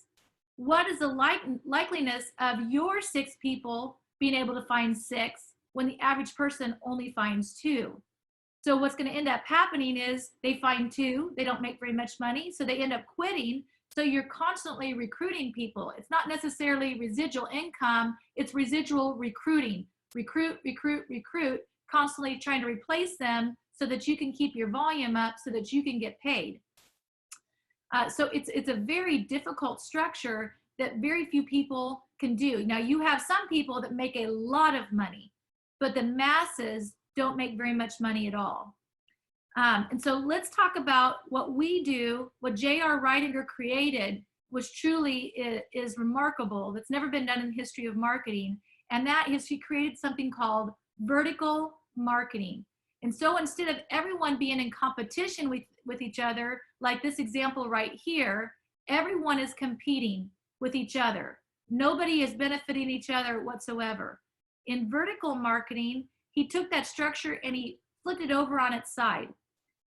What is the likeliness of your 6 people being able to find 6 when the average person only finds 2. So what's going to end up happening is they find 2, they don't make very much money, so they end up quitting. So you're constantly recruiting people. It's not necessarily residual income, it's residual recruiting. Recruit, recruit, recruit, constantly trying to replace them so that you can keep your volume up so that you can get paid. So it's a very difficult structure that very few people can do. Now you have some people that make a lot of money, but the masses don't make very much money at all. And so let's talk about what we do. What J.R. Ridinger created was truly is remarkable. That's never been done in the history of marketing. And that is he created something called vertical marketing. And so instead of everyone being in competition with each other, like this example right here, everyone is competing with each other. Nobody is benefiting each other whatsoever. In vertical marketing, he took that structure and he flipped it over on its side.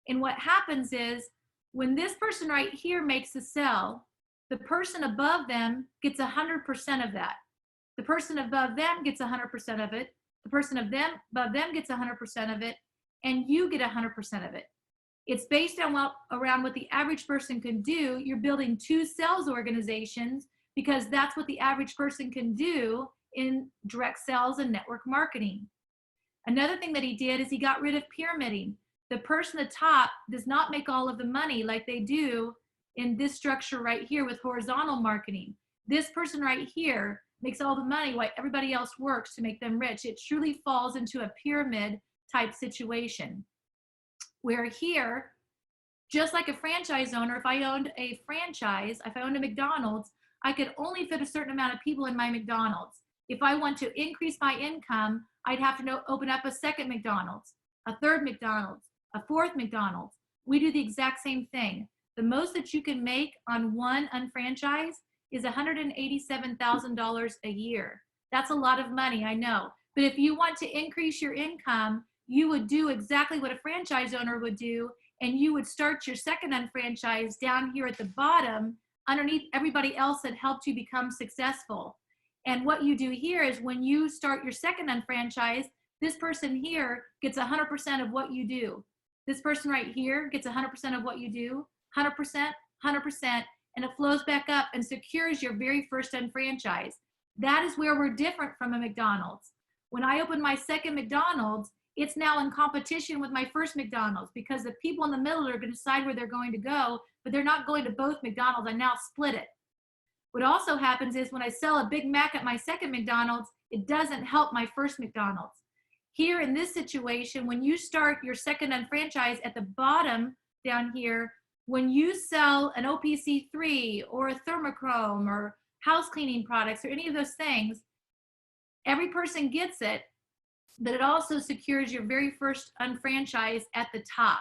And what happens is when this person right here makes a sell, the person above them gets 100% of that. The person above them gets 100% of it. The person above them gets 100% of it, and you get 100% of it. It's based on around what the average person can do. You're building 2 sales organizations because that's what the average person can do in direct sales and network marketing. Another thing that he did is he got rid of pyramiding. The person at the top does not make all of the money like they do in this structure right here with horizontal marketing. This person right here makes all the money while everybody else works to make them rich. It truly falls into a pyramid type situation. Where here, just like a franchise owner, if I owned a franchise, if I owned a McDonald's, I could only fit a certain amount of people in my McDonald's. If I want to increase my income, I'd have to open up a second McDonald's, a third McDonald's, a fourth McDonald's. We do the exact same thing. The most that you can make on one UnFranchise is $187,000 a year. That's a lot of money, I know. But if you want to increase your income, you would do exactly what a franchise owner would do, and you would start your second UnFranchise down here at the bottom underneath everybody else that helped you become successful. And what you do here is when you start your second UnFranchise, this person here gets 100% of what you do. This person right here gets 100% of what you do, 100%, 100%, and it flows back up and secures your very first UnFranchise. That is where we're different from a McDonald's. When I open my second McDonald's, it's now in competition with my first McDonald's because the people in the middle are going to decide where they're going to go, but they're not going to both McDonald's. I now split it. What also happens is when I sell a Big Mac at my second McDonald's, it doesn't help my first McDonald's. Here in this situation, when you start your second UnFranchise at the bottom down here, when you sell an OPC3 or a thermochrome or house cleaning products or any of those things, every person gets it, but it also secures your very first UnFranchise at the top.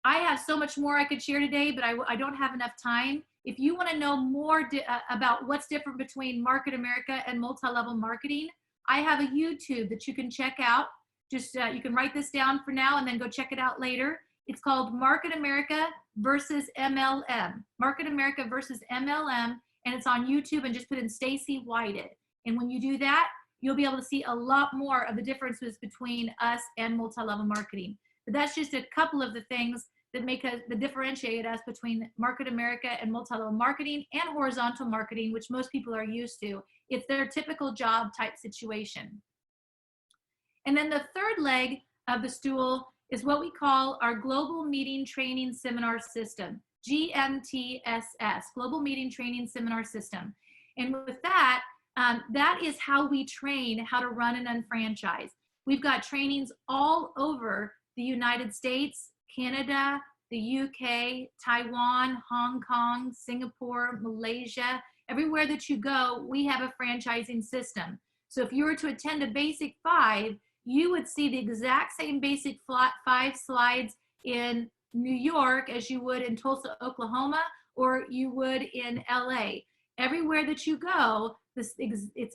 I have so much more I could share today, but I don't have enough time. If you want to know more about what's different between Market America and multi-level marketing, I have a YouTube that you can check out. Just you can write this down for now and then go check it out later. It's called Market America versus MLM. Market America versus MLM, and it's on YouTube, and just put in Stacy Whited. And when you do that, you'll be able to see a lot more of the differences between us and multi-level marketing. But that's just a couple of the things that differentiate us between Market America and multi-level marketing and horizontal marketing, which most people are used to. It's their typical job type situation. And then the third leg of the stool is what we call our Global Meeting Training Seminar System, GMTSS, Global Meeting Training Seminar System. And with that, that is how we train how to run an UnFranchise. We've got trainings all over the United States, Canada, the UK, Taiwan, Hong Kong, Singapore, Malaysia. Everywhere that you go, we have a franchising system. So if you were to attend a Basic 5, you would see the exact same Basic 5 slides in New York as you would in Tulsa, Oklahoma, or you would in LA. Everywhere that you go, it's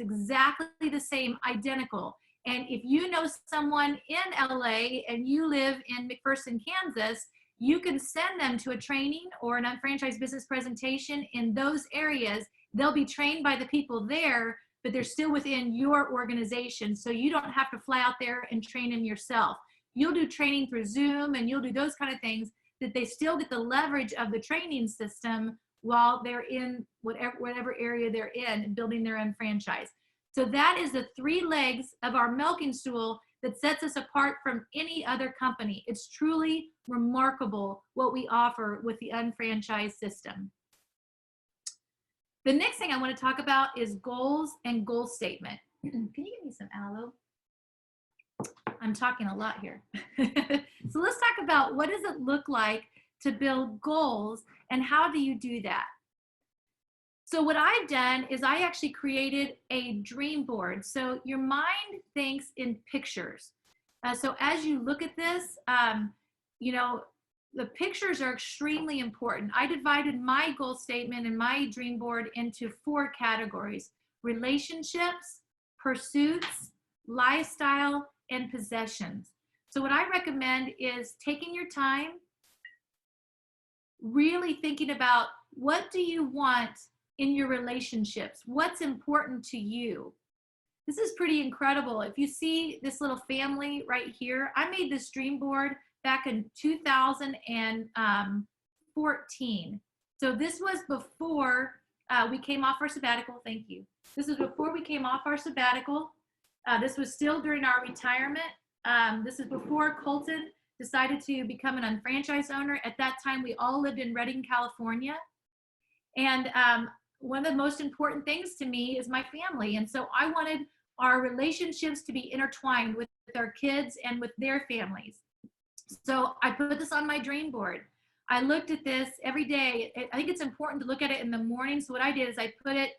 exactly the same, identical. And if you know someone in LA and you live in McPherson, Kansas, you can send them to a training or an UnFranchise business presentation in those areas. They'll be trained by the people there, but they're still within your organization. So you don't have to fly out there and train them yourself. You'll do training through Zoom and you'll do those kind of things that they still get the leverage of the training system while they're in whatever area they're in building their own franchise. So that is the 3 legs of our milking stool that sets us apart from any other company. It's truly remarkable what we offer with the UnFranchise system. The next thing I want to talk about is goals and goal statement. Can you give me some aloe? I'm talking a lot here. So let's talk about what does it look like to build goals and how do you do that? So what I've done is I actually created a dream board. So your mind thinks in pictures. So as you look at this, you know, the pictures are extremely important. I divided my goal statement and my dream board into 4 categories: relationships, pursuits, lifestyle, and possessions. So what I recommend is taking your time, really thinking about what do you want in your relationships? What's important to you? This is pretty incredible. If you see this little family right here, I made this dream board back in 2014. So this was before we came off our sabbatical. Thank you. This is before we came off our sabbatical. This was still during our retirement. This is before Colton decided to become an UnFranchise owner. At that time, we all lived in Redding, California. And one of the most important things to me is my family. And so I wanted our relationships to be intertwined with our kids and with their families. So I put this on my dream board. I looked at this every day. I think it's important to look at it in the morning. So what I did is I put it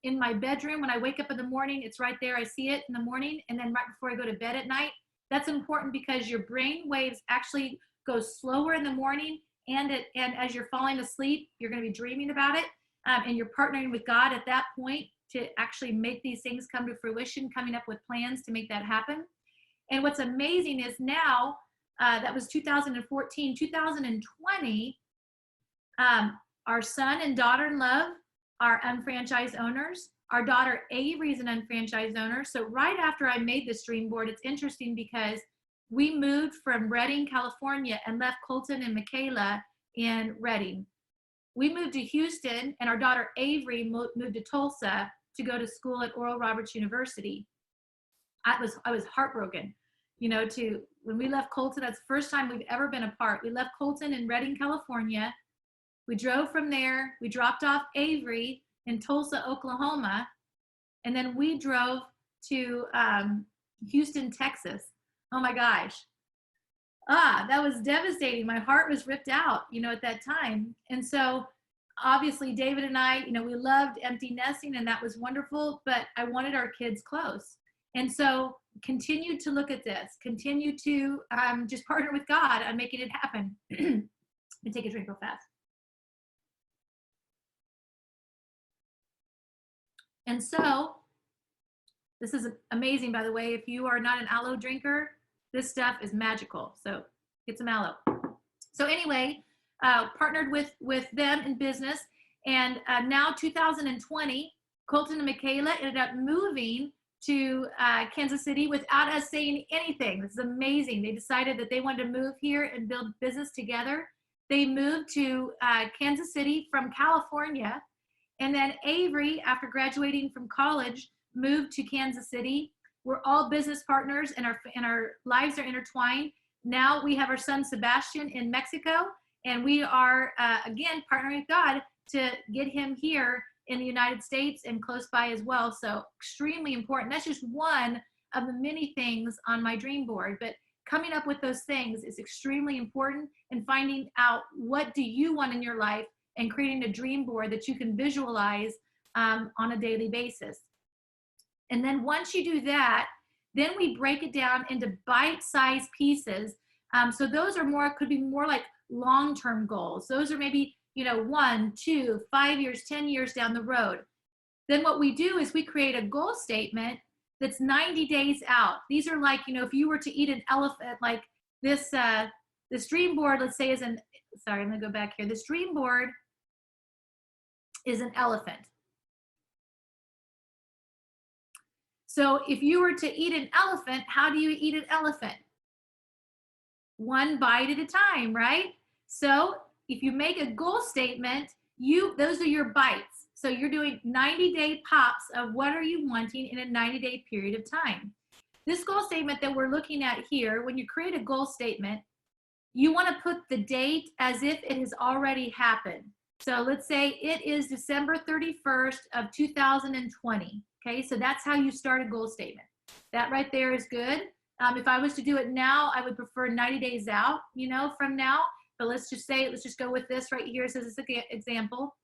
in my bedroom. When I wake up in the morning, it's right there. I see it in the morning. And then right before I go to bed at night. That's important because your brain waves actually go slower in the morning, and as you're falling asleep, you're going to be dreaming about it, and you're partnering with God at that point to actually make these things come to fruition, coming up with plans to make that happen. And what's amazing is now, that was 2014, 2020, our son and daughter-in-law are UnFranchise owners. Our daughter Avery is an UnFranchise owner. So right after I made this dream board, it's interesting because we moved from Redding, California, and left Colton and Michaela in Redding. We moved to Houston, and our daughter Avery moved to Tulsa to go to school at Oral Roberts University. I was heartbroken, you know, when we left Colton. That's the first time we've ever been apart. We left Colton in Redding, California. We drove from there. We dropped off Avery in Tulsa, Oklahoma, and then we drove to Houston, Texas. Oh my gosh. That was devastating. My heart was ripped out, you know, at that time. And so obviously David and I, you know, we loved empty nesting, and that was wonderful, but I wanted our kids close. And so continue to look at this, continue to just partner with God on making it happen. Let me take a drink real fast. And so this is amazing, by the way. If you are not an aloe drinker, this stuff is magical. So get some aloe. So anyway, partnered with them in business. And now 2020, Colton and Michaela ended up moving to Kansas City without us saying anything. This is amazing. They decided that they wanted to move here and build business together. They moved to Kansas City from California. And then Avery, after graduating from college, moved to Kansas City. We're all business partners, and our lives are intertwined. Now we have our son Sebastian in Mexico, and we are again partnering with God to get him here in the United States and close by as well. So extremely important. That's just one of the many things on my dream board, but coming up with those things is extremely important, and finding out what do you want in your life and creating a dream board that you can visualize on a daily basis. And then once you do that, then we break it down into bite-sized pieces. So those are could be more like long-term goals. Those are maybe, you know, 1, 2, 5 years, 10 years down the road. Then what we do is we create a goal statement that's 90 days out. These are like, you know, if you were to eat an elephant, like this dream board, let's say is sorry, I'm gonna go back here. This dream board is an elephant. So if you were to eat an elephant, how do you eat an elephant? One bite at a time, right? So if you make a goal statement, those are your bites. So you're doing 90-day pops of what are you wanting in a 90-day period of time. This goal statement that we're looking at here, when you create a goal statement, you want to put the date as if it has already happened. So let's say it is December 31st of 2020. Okay, so that's how you start a goal statement. That right there is good. If I was to do it now, I would prefer 90 days out, from now. But let's just go with this right here. So this is an example.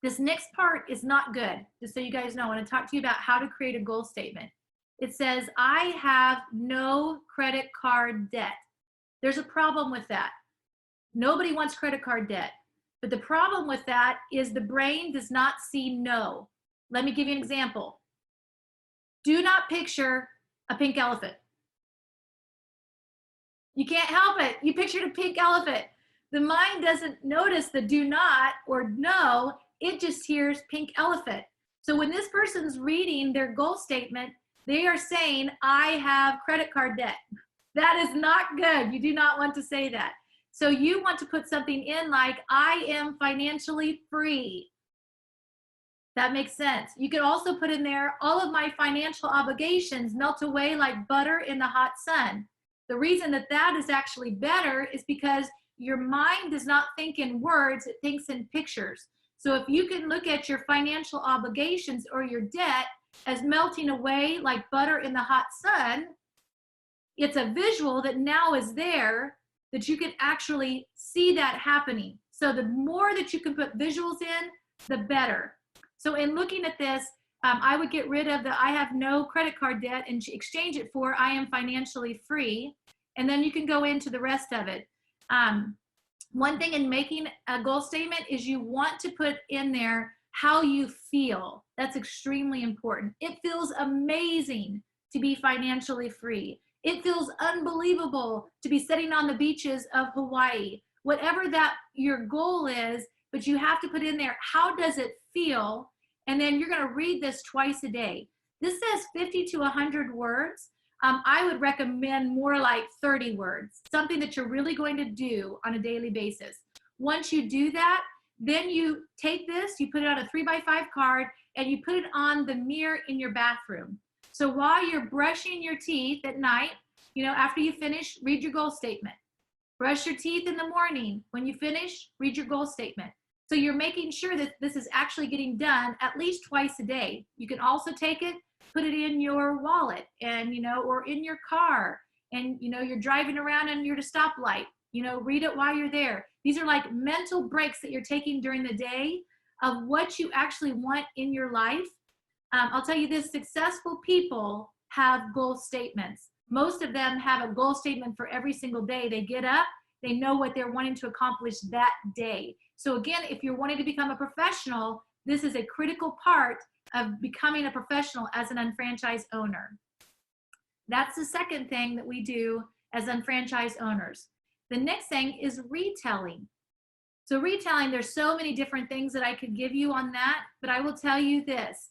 This next part is not good. Just so you guys know, I want to talk to you about how to create a goal statement. It says, I have no credit card debt. There's a problem with that. Nobody wants credit card debt. But the problem with that is the brain does not see no. Let me give you an example. Do not picture a pink elephant. You can't help it. You pictured a pink elephant. The mind doesn't notice the do not or no. It just hears pink elephant. So when this person's reading their goal statement, they are saying, I have credit card debt. That is not good. You do not want to say that. So you want to put something in like, I am financially free. That makes sense. You could also put in there, all of my financial obligations melt away like butter in the hot sun. The reason that that is actually better is because your mind does not think in words, it thinks in pictures. So if you can look at your financial obligations or your debt as melting away like butter in the hot sun, it's a visual that now is there that you can actually see that happening. So the more that you can put visuals in, the better. So in looking at this, I would get rid of the I have no credit card debt and exchange it for I am financially free. And then you can go into the rest of it. One thing in making a goal statement is you want to put in there how you feel. That's extremely important. It feels amazing to be financially free. It feels unbelievable to be sitting on the beaches of Hawaii. Whatever that your goal is, but you have to put in there, how does it feel? And then you're going to read this twice a day. This says 50 to 100 words. I would recommend more like 30 words, something that you're really going to do on a daily basis. Once you do that, then you take this, you put it on a 3x5 card, and you put it on the mirror in your bathroom. So while you're brushing your teeth at night, after you finish, read your goal statement. Brush your teeth in the morning. When you finish, read your goal statement. So you're making sure that this is actually getting done at least twice a day. You can also take it, put it in your wallet and, or in your car. And, you're driving around and you're at a stoplight, read it while you're there. These are like mental breaks that you're taking during the day of what you actually want in your life. I'll tell you this, successful people have goal statements. Most of them have a goal statement for every single day. They get up, they know what they're wanting to accomplish that day. So again, if you're wanting to become a professional, this is a critical part of becoming a professional as an unfranchised owner. That's the second thing that we do as unfranchised owners. The next thing is retelling. So retelling, there's so many different things that I could give you on that, but I will tell you this.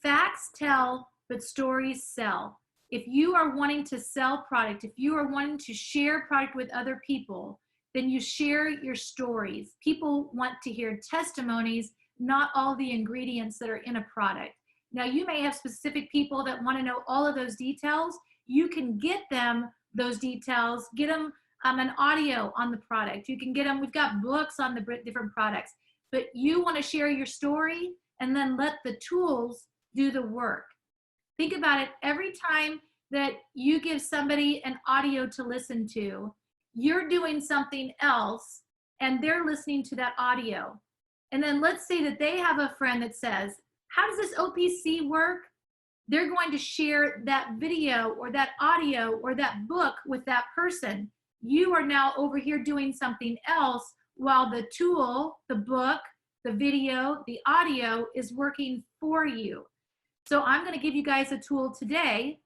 Facts tell, but stories sell. If you are wanting to sell product, if you are wanting to share product with other people, then you share your stories. People want to hear testimonies, not all the ingredients that are in a product. Now, you may have specific people that want to know all of those details. You can get them those details, get them an audio on the product. You can get them, we've got books on the different products, but you want to share your story and then let the tools do the work. Think about it, every time that you give somebody an audio to listen to, you're doing something else and they're listening to that audio. And then let's say that they have a friend that says, how does this OPC work? They're going to share that video or that audio or that book with that person. You are now over here doing something else while the tool, the book, the video, the audio is working for you. So I'm going to give you guys a tool today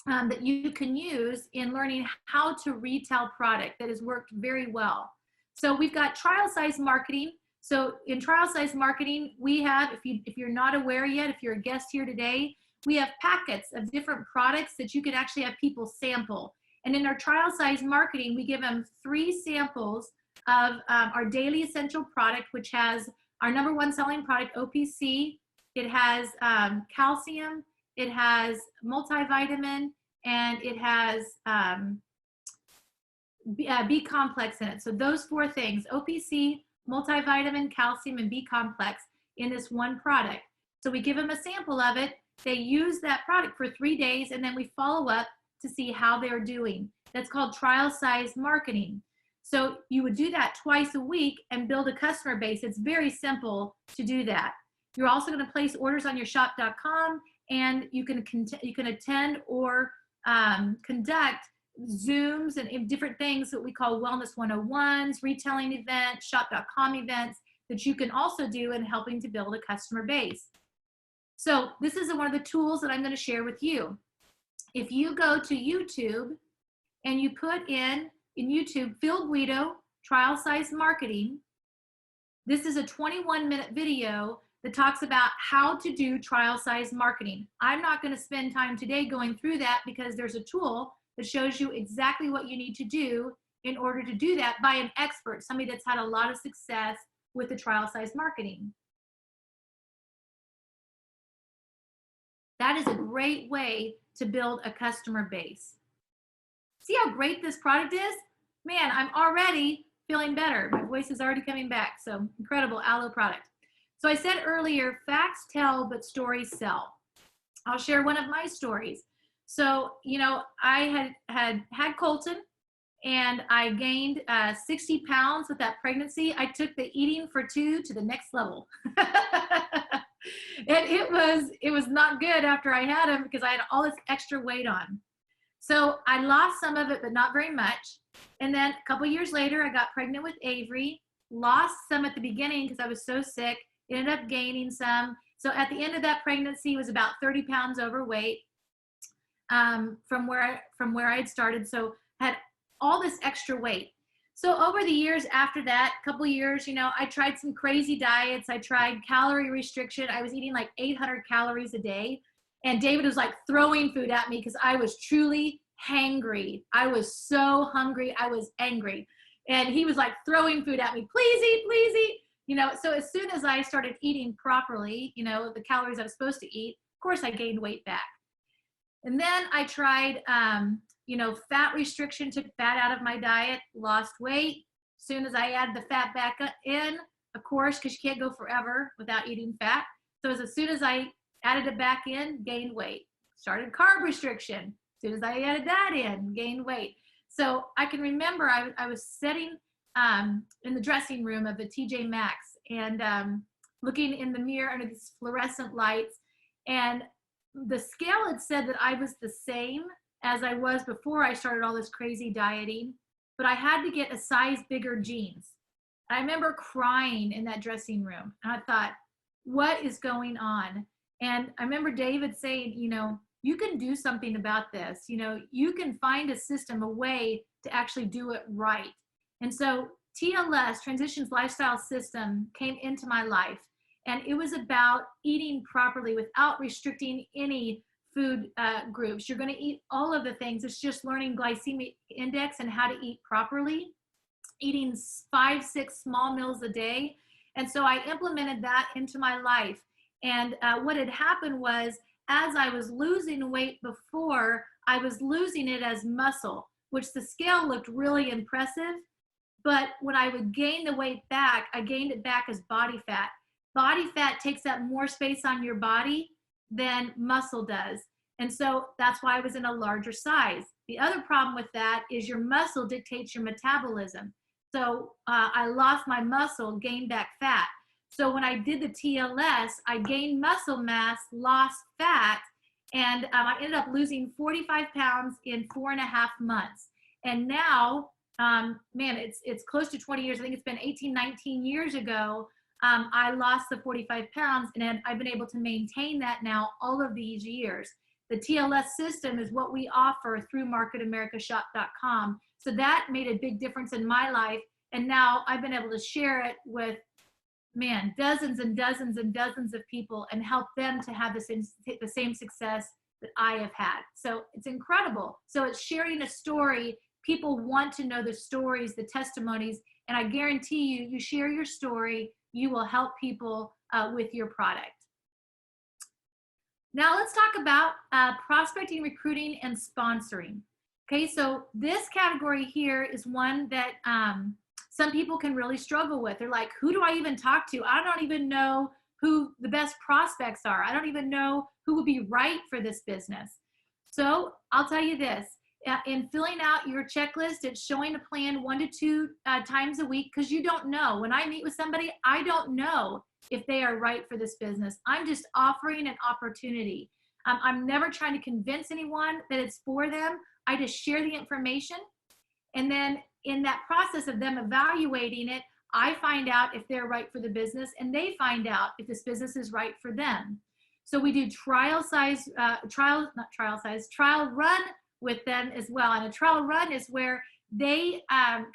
that you can use in learning how to retail product that has worked very well. So we've got trial size marketing. So in trial size marketing, we have, if you're not aware yet, if you're a guest here today, We have packets of different products that you can actually have people sample. And in our trial size marketing, we give them 3 samples of our daily essential product, which has our #1 selling product, OPC. It has calcium, it has multivitamin, and it has B complex in it. So those 4 things, OPC, multivitamin, calcium, and B complex in this one product. So we give them a sample of it. They use that product for 3 days, and then we follow up to see how they're doing. That's called trial size marketing. So you would do that twice a week and build a customer base. It's very simple to do that. You're also going to place orders on your shop.com, and you can attend or conduct Zooms and different things that we call Wellness 101s, retailing events, shop.com events that you can also do in helping to build a customer base. So this is one of the tools that I'm going to share with you. If you go to YouTube and you put in YouTube, Phil Guido, trial size marketing, this is a 21-minute video that talks about how to do trial size marketing. I'm not going to spend time today going through that because there's a tool that shows you exactly what you need to do in order to do that by an expert, somebody that's had a lot of success with the trial size marketing. That is a great way to build a customer base. See how great this product is? Man, I'm already feeling better. My voice is already coming back. So incredible aloe product. So I said earlier, facts tell, but stories sell. I'll share one of my stories. So, you know, I had Colton, and I gained 60 pounds with that pregnancy. I took the eating for 2 to the next level. And it was not good after I had him because I had all this extra weight on. So I lost some of it, but not very much. And then a couple years later, I got pregnant with Avery, lost some at the beginning because I was so sick, ended up gaining some. So at the end of that pregnancy, was about 30 pounds overweight from where I had started. So had all this extra weight. So over the years after that, couple years, you know, I tried some crazy diets. I tried calorie restriction. I was eating like 800 calories a day. And David was like throwing food at me because I was truly hangry. I was so hungry. I was angry. And he was like throwing food at me. Please eat, please eat. You know, so as soon as I started eating properly, you know, the calories I was supposed to eat, of course I gained weight back. And then I tried, you know, fat restriction, took fat out of my diet, lost weight. As soon as I add the fat back in, of course, because you can't go forever without eating fat. So as soon as I added it back in, gained weight. Started carb restriction. As soon as I added that in, gained weight. So I can remember I was sitting in the dressing room of the TJ Maxx and looking in the mirror under these fluorescent lights, and the scale had said that I was the same as I was before I started all this crazy dieting, but I had to get a size bigger jeans. I remember crying in that dressing room, and I thought, what is going on? And I remember David saying, you know, you can do something about this. You know, you can find a system, a way to actually do it right. And so TLS, Transitions Lifestyle System, came into my life. And it was about eating properly without restricting any food groups. You're going to eat all of the things. It's just learning glycemic index and how to eat properly, eating 5, 6 small meals a day. And so I implemented that into my life. And what had happened was, as I was losing weight before, I was losing it as muscle, which the scale looked really impressive. But when I would gain the weight back, I gained it back as body fat. Body fat takes up more space on your body than muscle does. And so that's why I was in a larger size. The other problem with that is your muscle dictates your metabolism. So I lost my muscle, gained back fat. So when I did the TLS, I gained muscle mass, lost fat, and I ended up losing 45 pounds in 4.5 months. And now, man, it's close to 20 years. I think it's been 18, 19 years ago. I lost the 45 pounds, and I've been able to maintain that now all of these years. The TLS system is what we offer through man, dozens and dozens and dozens of people and help them to have the same success that I have had. So it's incredible. So it's sharing a story. People want to know the stories, the testimonies, and I guarantee you, you share your story, you will help people with your product. Now let's talk about prospecting, recruiting, and sponsoring. Okay, so this category here is one that some people can really struggle with. They're like, who do I even talk to? I don't even know who the best prospects are. I don't even know who would be right for this business. So I'll tell you this, in filling out your checklist, it's showing a plan 1 to 2 times a week, because you don't know. When I meet with somebody, I don't know if they are right for this business. I'm just offering an opportunity. I'm never trying to convince anyone that it's for them. I just share the information. And then in that process of them evaluating it, I find out if they're right for the business, and they find out if this business is right for them. So we do trial run with them as well. And a trial run is where they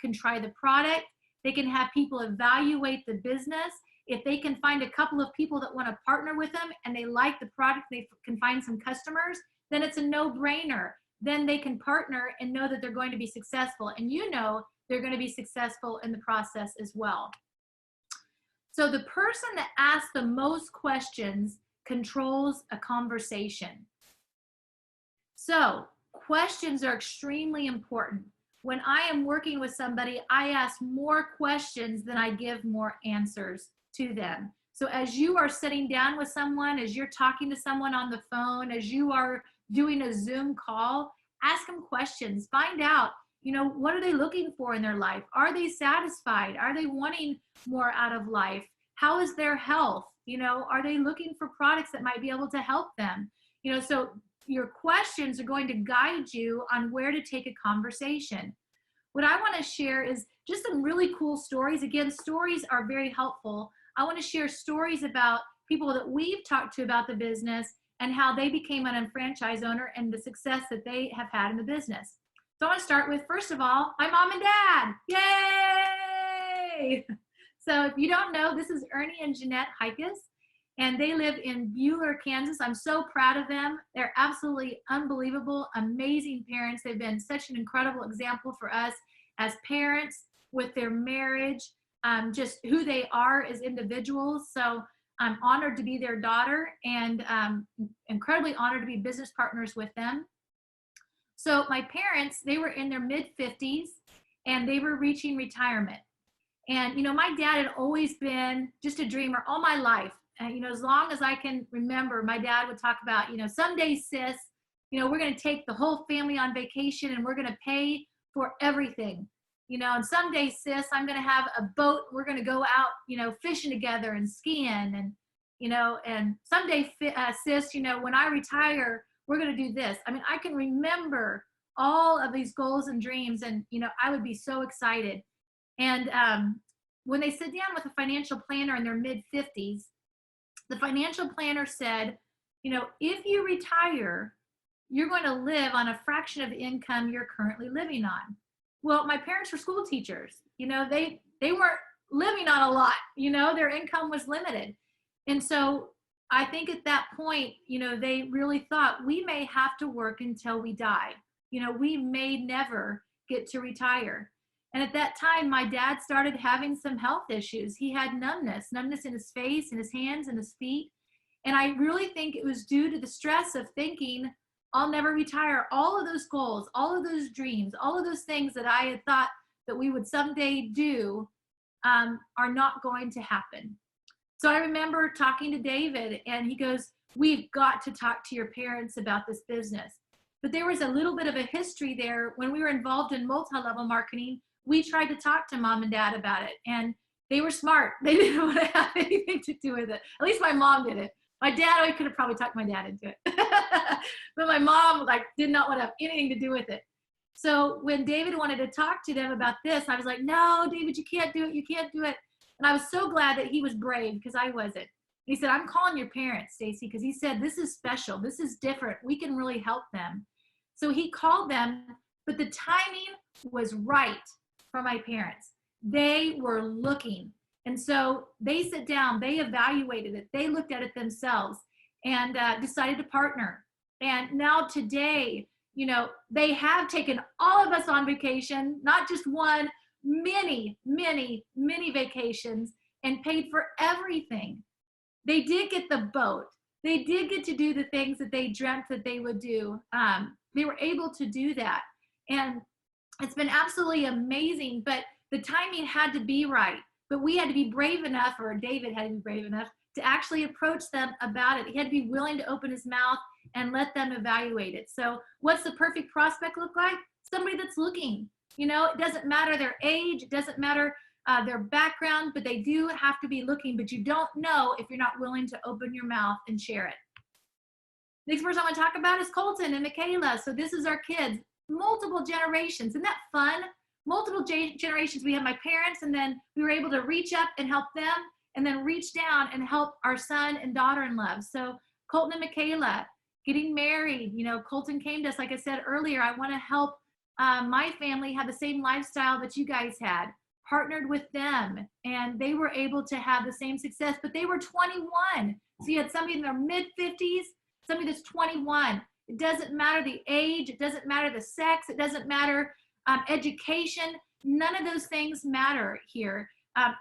can try the product. They can have people evaluate the business. If they can find a couple of people that want to partner with them and they like the product, they can find some customers, then it's a no-brainer. Then they can partner and know that they're going to be successful. And you know they're going to be successful in the process as well. So the person that asks the most questions controls a conversation. So questions are extremely important. When I am working with somebody, I ask more questions than I give more answers to them. So as you are sitting down with someone, as you're talking to someone on the phone, as you are doing a Zoom call, ask them questions. Find out, what are they looking for in their life? Are they satisfied? Are they wanting more out of life? How is their health? Are they looking for products that might be able to help them? So your questions are going to guide you on where to take a conversation. What I want to share is just some really cool stories. Again, stories are very helpful. I want to share stories about people that we've talked to about the business and how they became an UnFranchise owner and the success that they have had in the business. So I want to start with, first of all, my mom and dad. Yay! So if you don't know, this is Ernie and Jeanette Hikus, and they live in Buhler, Kansas. I'm so proud of them. They're absolutely unbelievable, amazing parents. They've been such an incredible example for us as parents with their marriage, just who they are as individuals. So I'm honored to be their daughter, and incredibly honored to be business partners with them. So my parents, they were in their mid-50s, and they were reaching retirement. And, my dad had always been just a dreamer all my life. As long as I can remember, my dad would talk about, someday, sis, we're going to take the whole family on vacation and we're going to pay for everything. And someday, sis, I'm going to have a boat. We're going to go out, fishing together and skiing. And someday, sis, when I retire, we're going to do this. I mean, I can remember all of these goals and dreams, and, I would be so excited. And when they sit down with a financial planner in their mid-50s, the financial planner said, if you retire, you're going to live on a fraction of the income you're currently living on. Well, my parents were school teachers. They weren't living on a lot. Their income was limited. And so I think at that point, they really thought, we may have to work until we die. We may never get to retire. And at that time, my dad started having some health issues. He had numbness in his face, in his hands, and his feet. And I really think it was due to the stress of thinking, I'll never retire. All of those goals, all of those dreams, all of those things that I had thought that we would someday do are not going to happen. So I remember talking to David, and he goes, we've got to talk to your parents about this business. But there was a little bit of a history there. When we were involved in multi-level marketing, we tried to talk to mom and dad about it, and they were smart. They didn't want to have anything to do with it. At least my mom did it. My dad, I could have probably talked my dad into it. But my mom did not want to have anything to do with it. So when David wanted to talk to them about this, I was like, no, David, you can't do it. You can't do it. And I was so glad that he was brave, because I wasn't. He said, I'm calling your parents, Stacy, because he said, this is special. This is different. We can really help them. So he called them, but the timing was right for my parents. They were looking. And so they sit down, they evaluated it, they looked at it themselves, and decided to partner. And now today, you know, they have taken all of us on vacation, not just one, many, many, many vacations, and paid for everything. They did get the boat. They did get to do the things that they dreamt that they would do. They were able to do that. And it's been absolutely amazing, but the timing had to be right. But we had to be brave enough, or David had to be brave enough, to actually approach them about it. He had to be willing to open his mouth and let them evaluate it. So what's the perfect prospect look like? Somebody that's looking. You know, it doesn't matter their age, it doesn't matter their background, but they do have to be looking. But you don't know if you're not willing to open your mouth and share it. Next person I want to talk about is Colton and Michaela. So this is our kids, multiple generations. Isn't that fun? Multiple generations. We have my parents, and then we were able to reach up and help them, and then reach down and help our son and daughter-in-law. So Colton and Michaela getting married. You know, Colton came to us, like I said earlier, I want to help my family have the same lifestyle that you guys had. Partnered with them, and they were able to have the same success, but they were 21. So you had somebody in their mid-50s, somebody that's 21. It doesn't matter the age, it doesn't matter the sex, it doesn't matter education. None of those things matter here.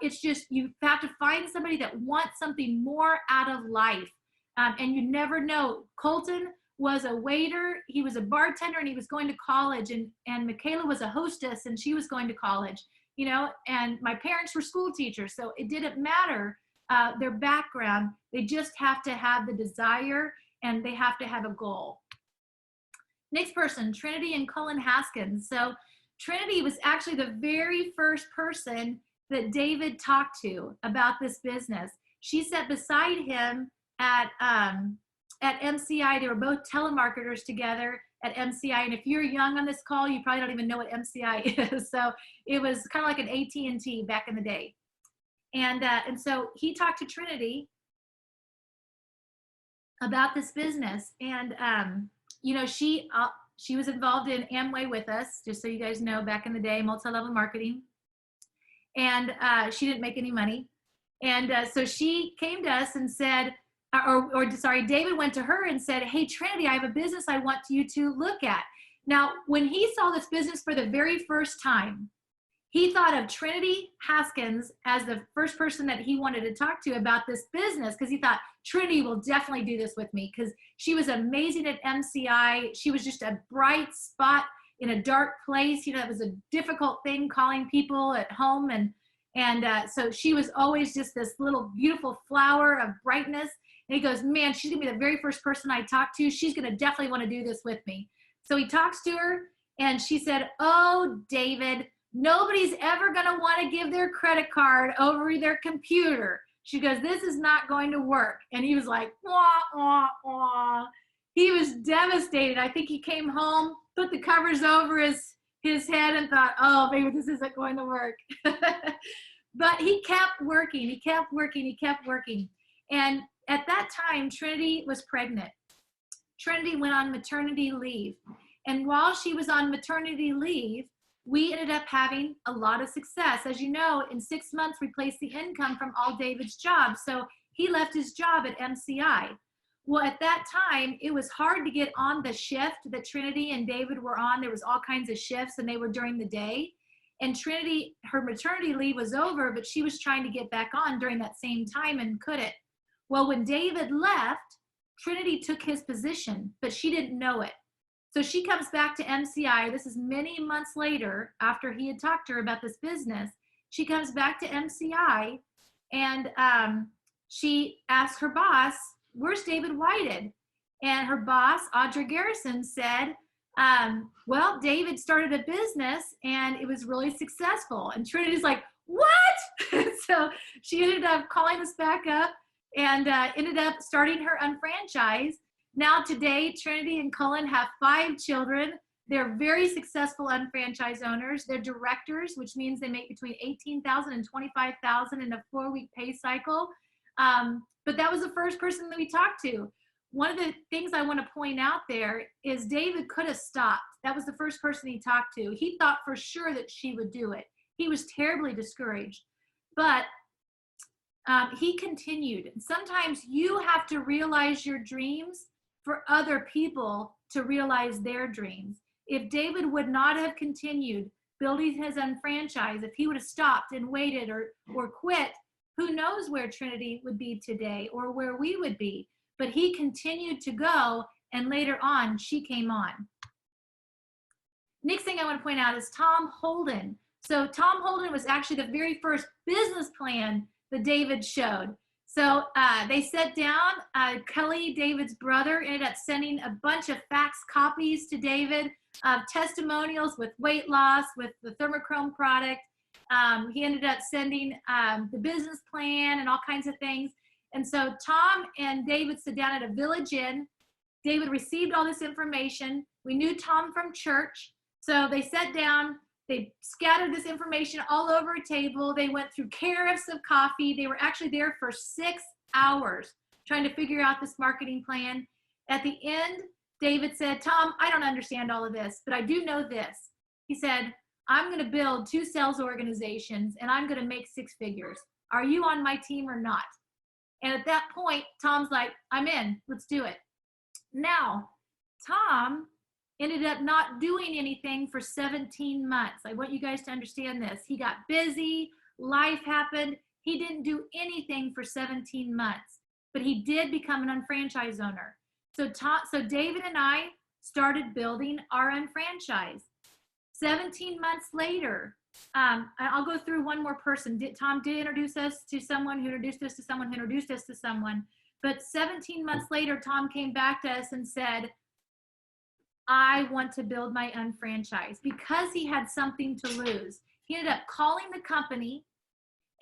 It's just you have to find somebody that wants something more out of life. And you never know. Colton was a waiter, he was a bartender, and he was going to college, and Michaela was a hostess, and she was going to college. You know, and my parents were school teachers, so it didn't matter their background. They just have to have the desire, and they have to have a goal. Next person, Trinity and Cullen Haskins. So Trinity was actually the very first person that David talked to about this business. She sat beside him at MCI. They were both telemarketers together at MCI. And if you're young on this call, you probably don't even know what MCI is. So it was kind of like an AT&T back in the day. And so he talked to Trinity about this business. And, you know, she was involved in Amway with us, just so you guys know, back in the day, multi-level marketing. And she didn't make any money. And so she came to us and said, David went to her and said, hey, Trinity, I have a business I want you to look at. Now, when he saw this business for the very first time, he thought of Trinity Haskins as the first person that he wanted to talk to about this business, because he thought Trinity will definitely do this with me, because she was amazing at MCI. She was just a bright spot in a dark place. You know, it was a difficult thing calling people at home. And so she was always just this little beautiful flower of brightness. And he goes, man, she's gonna be the very first person I talk to. She's gonna definitely wanna do this with me. So he talks to her, and she said, oh, David, nobody's ever gonna wanna give their credit card over their computer. She goes, this is not going to work. And he was like, wah, wah, wah. He was devastated. I think he came home, put the covers over his head and thought, oh, maybe this isn't going to work. But he kept working, he kept working, he kept working. And at that time, Trinity was pregnant. Trinity went on maternity leave. And while she was on maternity leave, we ended up having a lot of success. As you know, in 6 months, we placed the income from all David's jobs. So he left his job at MCI. Well, at that time, it was hard to get on the shift that Trinity and David were on. There was all kinds of shifts, and they were during the day. And Trinity, her maternity leave was over, but she was trying to get back on during that same time and couldn't. Well, when David left, Trinity took his position, but she didn't know it. So she comes back to MCI. This is many months later after he had talked to her about this business. She comes back to MCI, and she asks her boss, where's David Whited? And her boss, Audra Garrison, said, well, David started a business and it was really successful. And Trinity's like, what? So she ended up calling us back up and ended up starting her UnFranchise. Now today, Trinity and Cullen have 5 children. They're very successful UnFranchise owners. They're directors, which means they make between $18,000 and $25,000 in a 4-week pay cycle. But that was the first person that we talked to. One of the things I want to point out there is David could have stopped. That was the first person he talked to. He thought for sure that she would do it. He was terribly discouraged. But he continued. Sometimes you have to realize your dreams for other people to realize their dreams. If David would not have continued building his UnFranchise, if he would have stopped and waited or quit, who knows where Trinity would be today or where we would be. But he continued to go, and later on, she came on. Next thing I want to point out is Tom Holden. So Tom Holden was actually the very first business plan that David showed. So they sat down, Kelly, David's brother, ended up sending a bunch of fax copies to David of testimonials with weight loss, with the thermochrome product. He ended up sending the business plan and all kinds of things. And so Tom and David sat down at a Village Inn. David received all this information. We knew Tom from church. So they sat down, they scattered this information all over a table. They went through carafes of coffee. They were actually there for 6 hours trying to figure out this marketing plan. At the end, David said, Tom, I don't understand all of this, but I do know this. He said, I'm going to build 2 sales organizations and I'm going to make 6 figures. Are you on my team or not? And at that point, Tom's like, I'm in, let's do it. Now, Tom ended up not doing anything for 17 months. I want you guys to understand this. He got busy, life happened. He didn't do anything for 17 months, but he did become an UnFranchise owner. So David and I started building our UnFranchise. 17 months later, I'll go through one more person. Tom did introduce us to someone who introduced us to someone who introduced us to someone. But 17 months later, Tom came back to us and said, I want to build my UnFranchise, because he had something to lose. He ended up calling the company.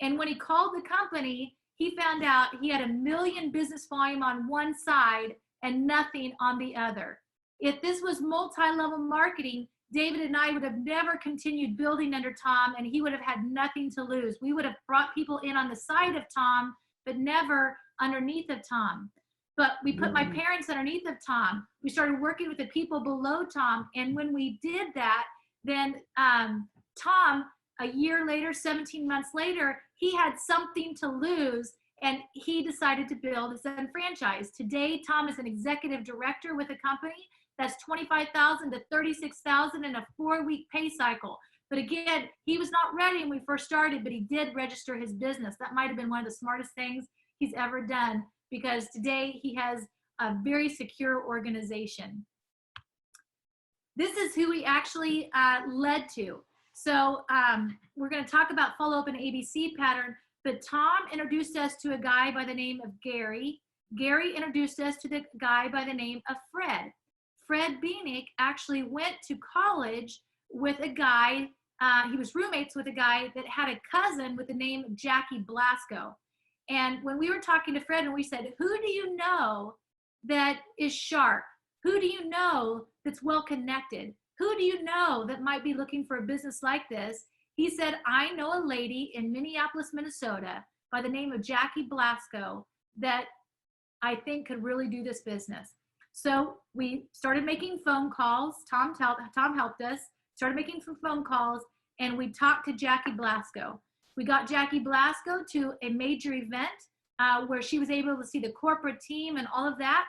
And when he called the company, he found out he had $1 million business volume on one side and nothing on the other. If this was multi-level marketing, David and I would have never continued building under Tom, and he would have had nothing to lose. We would have brought people in on the side of Tom, but never underneath of Tom. But we put my parents underneath of Tom. We started working with the people below Tom. And when we did that, then Tom, a year later, 17 months later, he had something to lose, and he decided to build his UnFranchise. Today, Tom is an executive director with a company that's $25,000 to $36,000 in a 4-week pay cycle. But again, he was not ready when we first started, but he did register his business. That might have been one of the smartest things he's ever done, because today he has a very secure organization. This is who he actually led to. So we're going to talk about follow-up and ABC pattern, but Tom introduced us to a guy by the name of Gary. Gary introduced us to the guy by the name of Fred. Fred Beanick actually went to college with a guy, he was roommates with a guy that had a cousin with the name Jackie Blasco. And when we were talking to Fred and we said, who do you know that is sharp? Who do you know that's well connected? Who do you know that might be looking for a business like this? He said, I know a lady in Minneapolis, Minnesota by the name of Jackie Blasco that I think could really do this business. So we started making phone calls. Tom helped us, started making some phone calls, and we talked to Jackie Blasco. We got Jackie Blasco to a major event where she was able to see the corporate team and all of that.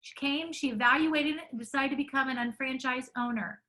She came, she evaluated it, and decided to become an UnFranchise owner.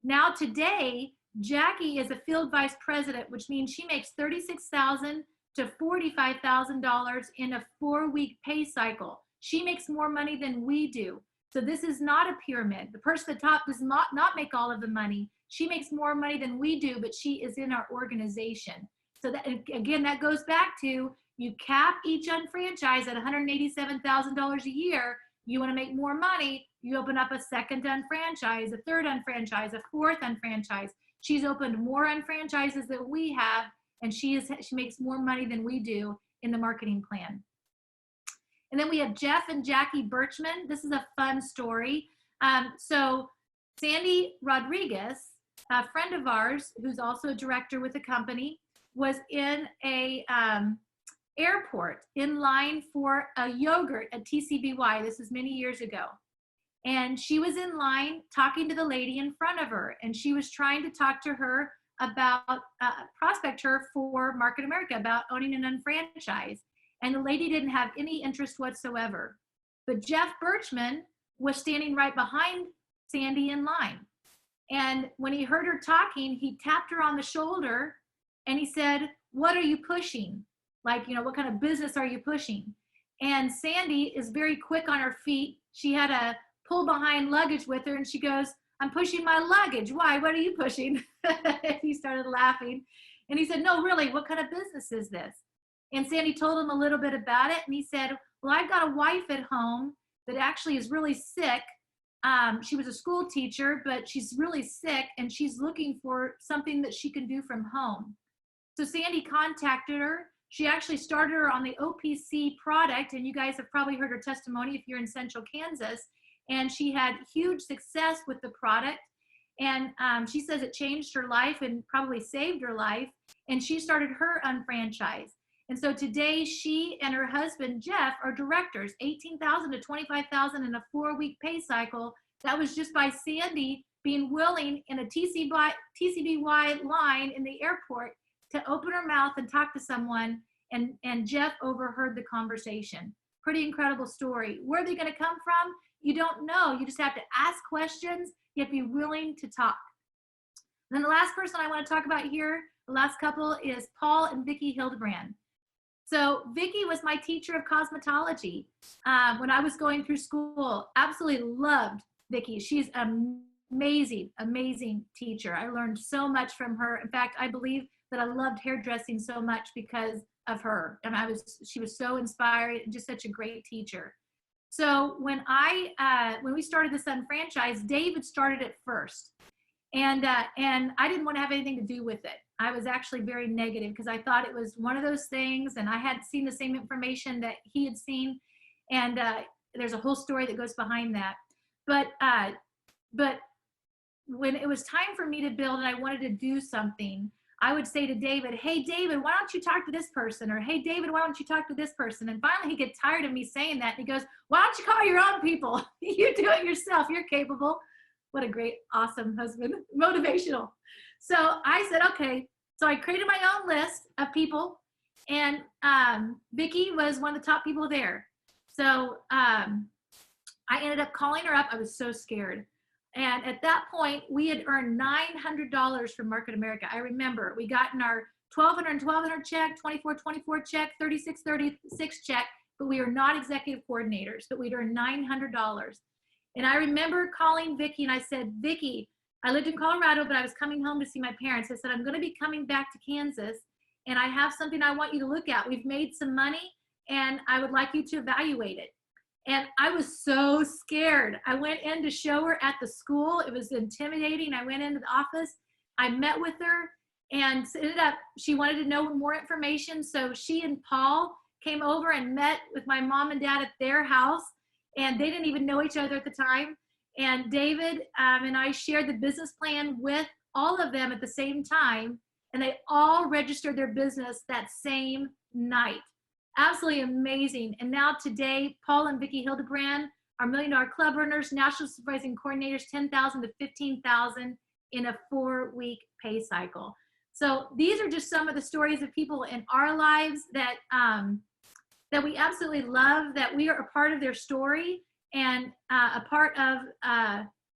Now today, Jackie is a field vice president, which means she makes $36,000 to $45,000 in a 4-week pay cycle. She makes more money than we do. So this is not a pyramid. The person at the top does not make all of the money. She makes more money than we do, but she is in our organization. So that, again, that goes back to, you cap each UnFranchise at $187,000 a year. You want to make more money, you open up a second UnFranchise, a third UnFranchise, a fourth UnFranchise. She's opened more UnFranchises than we have, and she makes more money than we do in the marketing plan. And then we have Jeff and Jackie Birchman. This is a fun story. So Sandy Rodriguez, a friend of ours, who's also a director with the company, was in a airport in line for a yogurt at TCBY. This is many years ago. And she was in line talking to the lady in front of her, and she was trying to talk to her about, prospect her for Market America, about owning an UnFranchise. And the lady didn't have any interest whatsoever. But Jeff Birchman was standing right behind Sandy in line. And when he heard her talking, he tapped her on the shoulder and he said, "What are you pushing? Like, what kind of business are you pushing?" And Sandy is very quick on her feet. She had a pull behind luggage with her and she goes, "I'm pushing my luggage. Why? What are you pushing?" He started laughing. And he said, "No, really, what kind of business is this?" And Sandy told him a little bit about it. And he said, "Well, I've got a wife at home that actually is really sick. She was a school teacher, but she's really sick and she's looking for something that she can do from home." So Sandy contacted her. She actually started her on the OPC product, and you guys have probably heard her testimony if you're in Central Kansas. And she had huge success with the product. And she says it changed her life and probably saved her life. And she started her UnFranchise. And so today she and her husband, Jeff, are directors, $18,000 to $25,000 in a 4-week pay cycle. That was just by Sandy being willing in a TCBY line in the airport to open her mouth and talk to someone, and Jeff overheard the conversation. Pretty incredible story. Where are they going to come from? You don't know. You just have to ask questions. You have to be willing to talk. And then the last person I want to talk about here, the last couple, is Paul and Vicki Hildebrand. So Vicki was my teacher of cosmetology when I was going through school. Absolutely loved Vicki. She's an amazing, amazing teacher. I learned so much from her. In fact, I believe that I loved hairdressing so much because of her. And she was so inspiring and just such a great teacher. So when we started this UnFranchise, David started it first. And I didn't want to have anything to do with it. I was actually very negative because I thought it was one of those things, and I had seen the same information that he had seen. And there's a whole story that goes behind that. But when it was time for me to build and I wanted to do something, I would say to David, "Hey, David, why don't you talk to this person?" Or, "Hey, David, why don't you talk to this person?" And finally, he'd get tired of me saying that. And he goes, "Why don't you call your own people? You do it yourself. You're capable." What a great, awesome husband. Motivational. So I said, okay. So I created my own list of people. And Vicki was one of the top people there. So I ended up calling her up. I was so scared. And at that point, we had earned $900 from Market America. I remember we got in our $1,200 check, $2,424 check, $3,636 check, but we were not executive coordinators, but we'd earned $900. And I remember calling Vicki and I said, "Vicki, I lived in Colorado, but I was coming home to see my parents. I said, I'm going to be coming back to Kansas and I have something I want you to look at. We've made some money and I would like you to evaluate it." And I was so scared. I went in to show her at the school. It was intimidating. I went into the office. I met with her and ended up, she wanted to know more information. So she and Paul came over and met with my mom and dad at their house. And they didn't even know each other at the time. And David and I shared the business plan with all of them at the same time. And they all registered their business that same night. Absolutely amazing. And now today, Paul and Vicki Hildebrand are $1 Million Club earners, national supervising coordinators, $10,000 to $15,000 in a 4-week pay cycle. So these are just some of the stories of people in our lives that we absolutely love, that we are a part of their story and a part of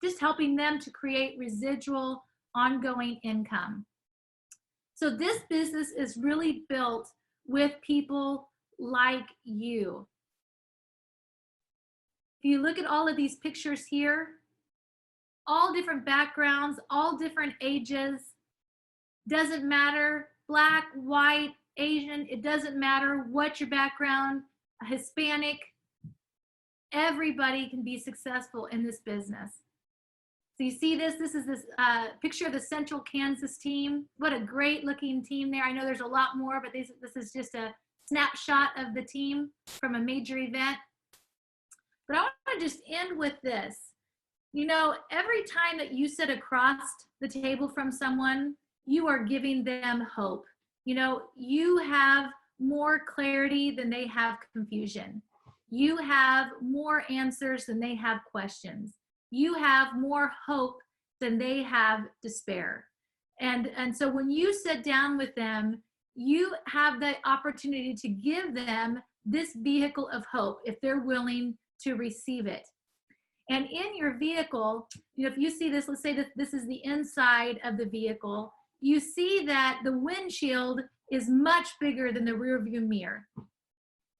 just helping them to create residual ongoing income. So this business is really built with people like you. If you look at all of these pictures here, all different backgrounds, all different ages, doesn't matter, Black, white, Asian, it doesn't matter what your background, Hispanic, everybody can be successful in this business. So you see this is this picture of the Central Kansas team. What a great looking team there. I know there's a lot more, but this is just a snapshot of the team from a major event. But I want to just end with this. You know, every time that you sit across the table from someone, you are giving them hope. You know, you have more clarity than they have confusion. You have more answers than they have questions. You have more hope than they have despair. And so when you sit down with them, you have the opportunity to give them this vehicle of hope if they're willing to receive it. And in your vehicle, if you see this, let's say that this is the inside of the vehicle, you see that the windshield is much bigger than the rear view mirror.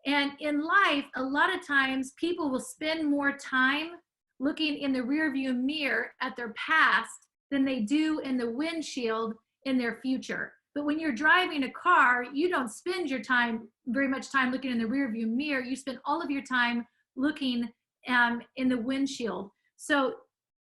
And in life, a lot of times people will spend more time looking in the rear view mirror at their past than they do in the windshield in their future. But when you're driving a car, you don't spend your time, very much time looking in the rear view mirror. You spend all of your time looking in the windshield. So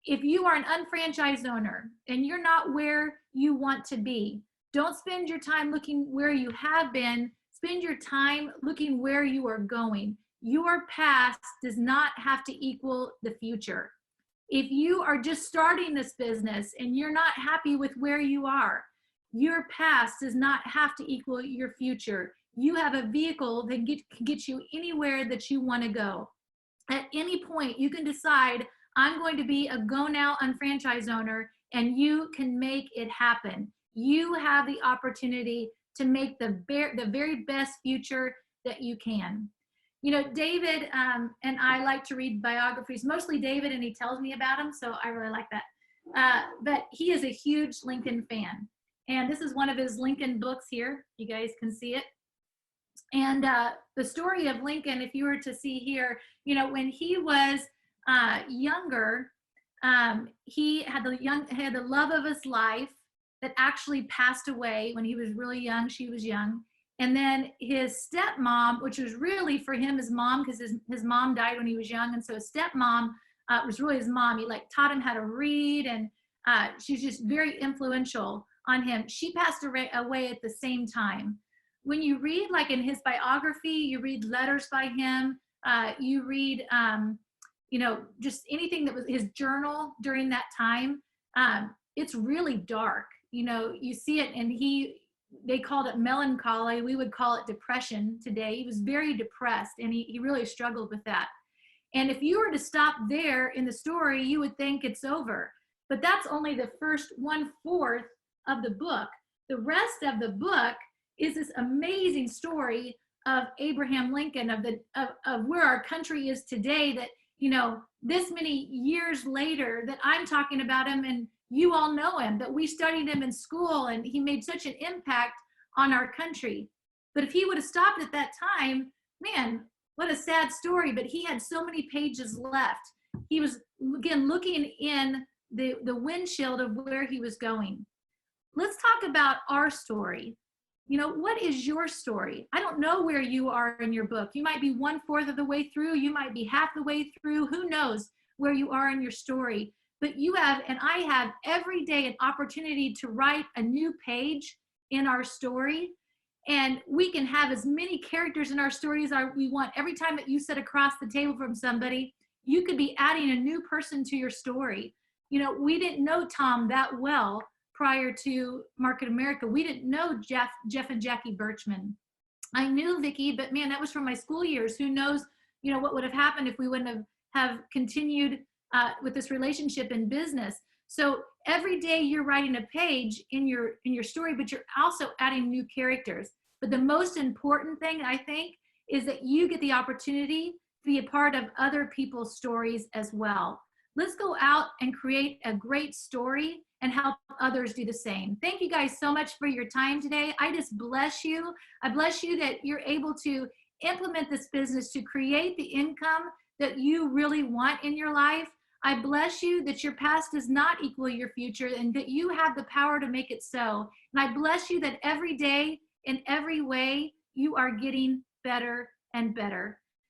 if you are an unfranchised owner and you're not where you want to be, don't spend your time looking where you have been. Spend your time looking where you are going. Your past does not have to equal the future. If you are just starting this business and you're not happy with where you are, your past does not have to equal your future. You have a vehicle that can get you anywhere that you want to go. At any point, you can decide, I'm going to be a Go Now unfranchised owner, and you can make it happen. You have the opportunity to make the very best future that you can. David and I like to read biographies, mostly David, and he tells me about them, so I really like that. But he is a huge Lincoln fan. And this is one of his Lincoln books here. You guys can see it. And the story of Lincoln, if you were to see here, when he was younger, he had the love of his life that actually passed away when he was really young. She was young. And then his stepmom, which was really for him his mom, because his mom died when he was young. And so his stepmom was really his mom. He taught him how to read, and she's just very influential on him. She passed away at the same time. When you read, in his biography, you read letters by him, you read, just anything that was his journal during that time, it's really dark. You see it, and they called it melancholy. We would call it depression today. He was very depressed, and he really struggled with that. And if you were to stop there in the story, you would think it's over. But that's only the first 1/4 of the book. The rest of the book is this amazing story of Abraham Lincoln, of where our country is today, that, this many years later that I'm talking about him, and you all know him, that we studied him in school, and he made such an impact on our country. But if he would have stopped at that time, man, what a sad story. But he had so many pages left. He was, again, looking in the windshield of where he was going. Let's talk about our story. What is your story? I don't know where you are in your book. You might be 1/4 of the way through. You might be half the way through. Who knows where you are in your story? But you have, and I have, every day an opportunity to write a new page in our story. And we can have as many characters in our stories as we want. Every time that you sit across the table from somebody, you could be adding a new person to your story. We didn't know Tom that well prior to Market America. We didn't know Jeff and Jackie Birchman. I knew Vicki, but man, that was from my school years. Who knows, what would have happened if we wouldn't have continued with this relationship in business. So every day you're writing a page in your story, but you're also adding new characters. But the most important thing, I think, is that you get the opportunity to be a part of other people's stories as well. Let's go out and create a great story and help others do the same. Thank you guys so much for your time today. I just bless you. I bless you that you're able to implement this business to create the income that you really want in your life. I bless you that your past does not equal your future, and that you have the power to make it so. And I bless you that every day, in every way, you are getting better and better.